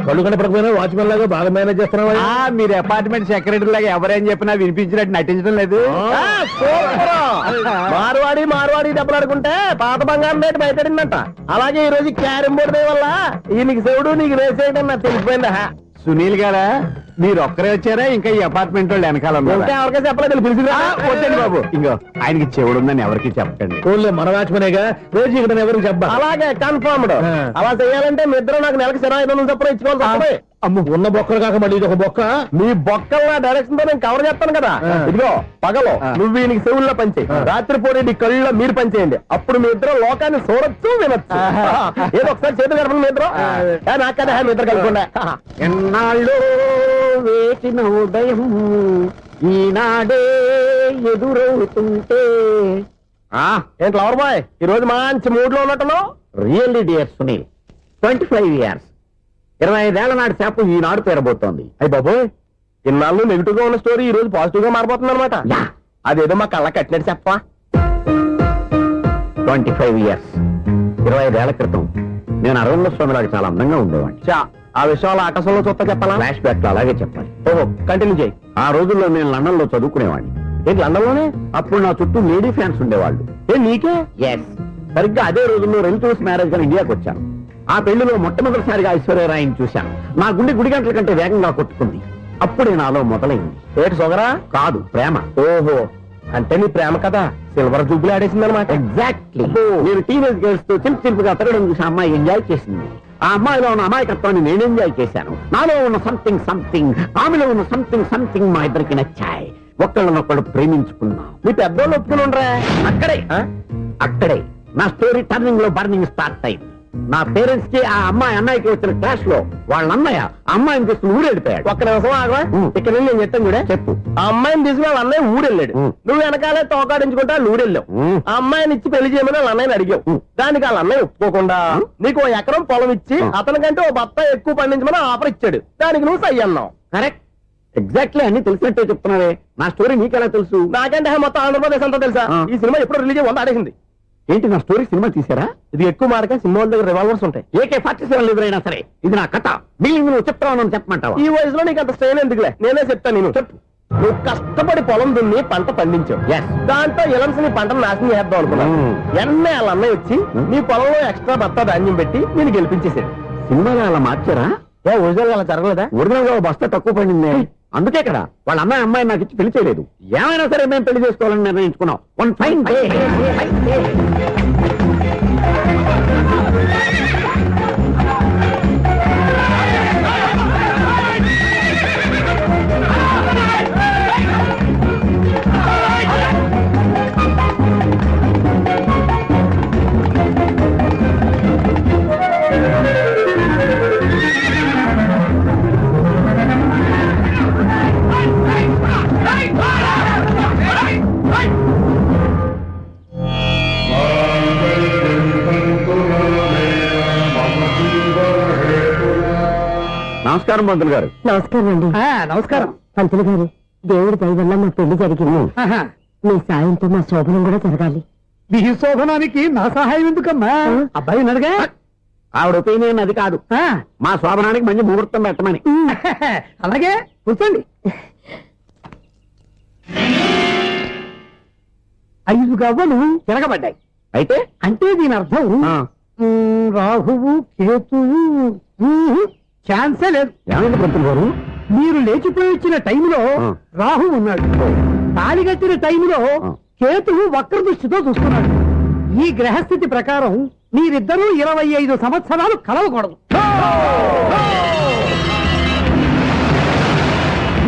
కళ్ళు కనపడకపోయినా వాచ్మెన్ లాగా బాగా మేనేజ్ చేస్తున్నావా? మీరు అపార్ట్మెంట్ సెక్రటరీ లాగా ఎవరేం చెప్పినా వినిపించినట్టు నటించడం లేదు. మార్వాడి మార్వాడి దెబ్బలాడుకుంటే పాత బంగారం రేటు బయటడిందంట. అలాగే ఈ రోజు క్యారం బోర్డు వల్ల ఈయనకి శివుడు నీకు రేసేయడం నాకు తెలిసిపోయిందా? సునీల్ గారా మీరు ఒక్కరే వచ్చారా ఇంకా ఈ అపార్ట్మెంట్ వాళ్ళు వెనకాల ఉన్నారా? ఎవరికైనా చెప్పలేదు పిలిచింది వద్దండి బాబు ఇంకో ఆయనకి చెవుడుందని ఎవరికి చెప్పకండి. ఫోన్లే మన వాచ్మనేగా రోజు ఇక్కడ ఎవరికి చెప్పా. అలాగే కన్ఫర్మ్డ్. అలా చేయాలంటే మీ ఇద్దరు నాకు నెలకి 500 చొప్పున ఇచ్చుకోవాలి. అమ్మ ఉన్న బొక్కలు కాక మళ్ళీ ఇది ఒక బొక్క. మీ బొక్కల డైరెక్షన్ తో నేను కవర్ చేస్తాను కదా. ఇదిగో పగలో నువ్వు ఈయనకి చెవుల్లో పంచే, రాత్రిపూట నీ కళ్ళలో మీరు పనిచేయండి. అప్పుడు మీ ఇద్దరు లోకాన్ని చూడొచ్చు వినొచ్చు. ఏదో ఒకసారి చేతులు కలపండి మీ ఇద్దరు. నాకు కదా మీ ఇద్దరు కలపకుండా. ఎన్నాళ్ళు వేసిన ఉదయం ఈనాడే ఎదురవుతుంటే. ఏంటి లవర్ బాయ్ ఈ రోజు మంచి మూడ్ లో ఉన్నట్టున్నావు? రియల్లీ డియర్ సునీల్, 25 years 25 ఏళ్ల నాటి చేప ఈనాడు పేరబోతోంది. అయ్యి బాబోయ్, ఇన్నాళ్ళు నెగిటివ్ గా ఉన్న స్టోరీ ఈ రోజు పాజిటివ్ గా మారిపోతుంది అనమాట. అదేదో మా కళ్ళ కట్టినట్టు చెప్పా. 25 years 25 ఏళ్ల క్రితం నేను అరవింద స్వామి లాగా చాలా అందంగా ఉండేవాడిని. చా ఆ విషయాలు ఆకాశంలో చూస్తా చెప్పాలా? ఫ్లాష్ బ్యాక్ లో అలాగే చెప్పాలి. ఓహో కంటిన్యూ చేయి. ఆ రోజుల్లో నేను లండన్ లో చదువుకునేవాడిని. ఏంటి లండన్ లోనే? అప్పుడు నా చుట్టూ లేడీ ఫ్యాన్స్ ఉండేవాళ్ళు. నీకే? ఎస్, సరిగ్గా అదే రోజుల్లో రిలేటివ్స్ మ్యారేజ్ గా ఇండియాకి వచ్చాను. ఆ పెళ్లిలో మొట్టమొదటిసారిగా ఐశ్వర్యరాయని చూశాను. నా గుండె గుడి గంటల కంటే వేగంగా కొట్టుకుంది. అప్పుడే నాలో మొదలైంది. ఏటి సొగరా? కాదు, ప్రేమ. ఓహో, అంటే నీ ప్రేమ కదా సిల్వర్ జూబ్లీ ఆడేసింది అనమాట. ఎగ్జాక్ట్లీ. నేను టీనేజ్ గర్ల్స్ తో చిలుపుగా తిరగడం చూసి అమ్మాయి ఎంజాయ్ చేసింది. ఆ అమ్మాయిలో ఉన్న అమాయకత్వాన్ని నేను ఎంజాయ్ చేశాను. నాలో ఉన్న సంథింగ్ ఆమెలో ఉన్న సంథింగ్ మా ఇద్దరికి నచ్చాయి. ఒక్కళ్ళనొక్కడు ప్రేమించుకున్నాం. మీ పెద్దోళ్ళు ఒప్పుకుని ఉండరా? అక్కడే నా స్టోరీ టర్నింగ్ లో బర్నింగ్ స్టార్ట్ అయింది. నా పేరెంట్స్ కి ఆ అమ్మాయి అన్నయ్యకి వచ్చిన క్లాష్ లో వాళ్ళ అన్నయ్య అమ్మాయిని తీసుకుని ఊరెళ్ళిపోయాడు. ఒక్క నిమిషం ఆగవా? ఇక్కడ నేను చెప్తాను కూడా చెప్పు. ఆ అమ్మాయిని తీసుకుని వాళ్ళ అన్నయ్య ఊరెళ్ళాడు. నువ్వు వెనకాలే తోకాడించుకుంటా ఊరెళ్ళావు. ఆ అమ్మాయిని ఇచ్చి పెళ్లి చేయమని వాళ్ళ అన్నయ్యని అడిగావు. దానికి వాళ్ళ అన్నయ్య ఒప్పుకోకుండా నీకు 1 ఎకరం పొలం ఇచ్చి అతనికంటే 1 బత్త ఎక్కువ పండించమని ఆఫర్ ఇచ్చాడు. దానికి నువ్వు సై అన్నావు. కరెక్ట్, ఎగ్జాక్ట్లీ అన్ని తెలిసినట్టే చెప్తున్నావే. నా స్టోరీ నీకెలా తెలుసు? నాకంటే మొత్తం ఆంధ్రప్రదేశ్ అంతా తెలుసా? ఈ సినిమా ఎప్పుడు రిలీజ్ 100 ఆడేసింది. ఏంటి నా స్టోరీ సినిమా తీసారా? ఇది ఎక్కువ మార్గా సినిమా వాళ్ళ దగ్గర రివాల్వర్స్ ఉంటాయి. AK-47 ఎదురైనా సరే ఇది నా కథ. బిల్లింగ్ నువ్వు చెప్తావు చెప్పమంటావా? ఈ వయసులో నీకు అంత స్ట్రెయిన్ ఎందుకులే, నేనే చెప్తాను. నేను చెప్పు. నువ్వు కష్టపడి పొలం దున్ని పంట పండించావు. దాంతో ఎలమ్స్ నీ పంటను నాశనం చేద్దాం అనుకున్నావు. ఎన్నే వాళ్ళ అన్నయ్య వచ్చి నీ పొలంలో ఎక్స్ట్రా బత్తా ధాన్యం పెట్టి నేను గెలిపించేసాడు. సినిమాలో అలా మార్చారా? ఒరిజినల్ అలా జరగలేదా? ఒరిజినల్ గా బస్తా తక్కువ పడింది. అందుకే కదా వాళ్ళ అమ్మాయి నాకు ఇచ్చి పెళ్లి చేయలేదు. ఏమైనా సరే మేము పెళ్లి చేసుకోవాలని నిర్ణయించుకున్నాం. One fine day. నమస్కారం పంతులు గారు. నమస్కారం అండి. నమస్కారం పంతులు గారు, దేవుడి దయ వల్ల మా పెళ్లి జరిగింది. మీ సాయంతో మా శోభనం కూడా జరగాలి. మీ శోభనానికి నా సహాయం ఎందుకమ్మా? అబ్బాయి ఉన్నాడుగా. ఆవిడ ఒపీనియన్ అది కాదు. మా శోభనానికి మంచి ముహూర్తం పెట్టమని. అలాగే కూర్చోండి. 5 గవ్వలు తిరగబడ్డాయి. అయితే అంటే దీని అర్థం రాహువు కేతువు ఛాన్సే లేదు. ఏమైంది పంతులు గారు? మీరు లేచిపోయి వచ్చిన టైంలో రాహు ఉన్నాడు. తాళి కట్టిన టైంలో కేతువు వక్ర దృష్టితో చూస్తున్నాడు. ఈ గ్రహస్థితి ప్రకారం మీరిద్దరూ 25 సంవత్సరాలు కలవకూడదు.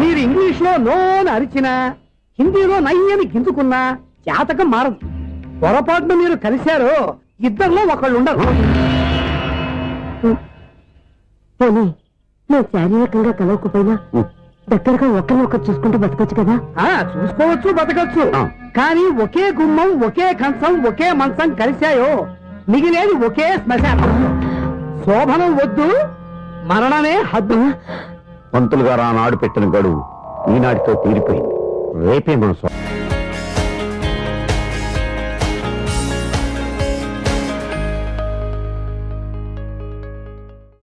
మీరు ఇంగ్లీష్ లో నోని అరిచినా, హిందీలో నయ్యని గింజుకున్నా జాతకం మారదు. పొరపాటున మీరు కలిశారో ఇద్దరిలో ఒకళ్ళు ఉండరు. మేము శారీరకంగా కలవకపోయినా దగ్గరగా ఒకరినొకరు చూసుకుంటూ బతకొచ్చు కదా. చూసుకోవచ్చు, బతకచ్చు. కానీ ఒకే గుమ్మం, ఒకే కంచం, ఒకే మంచం కలిశాయో మిగిలేది ఒకే శ్మశానం. శోభనం వద్దు, మరణమే హద్దు. పంతులు గారు ఆనాడు పెట్టిన గడువు ఈనాటితో తీరిపోయింది. రేపే మన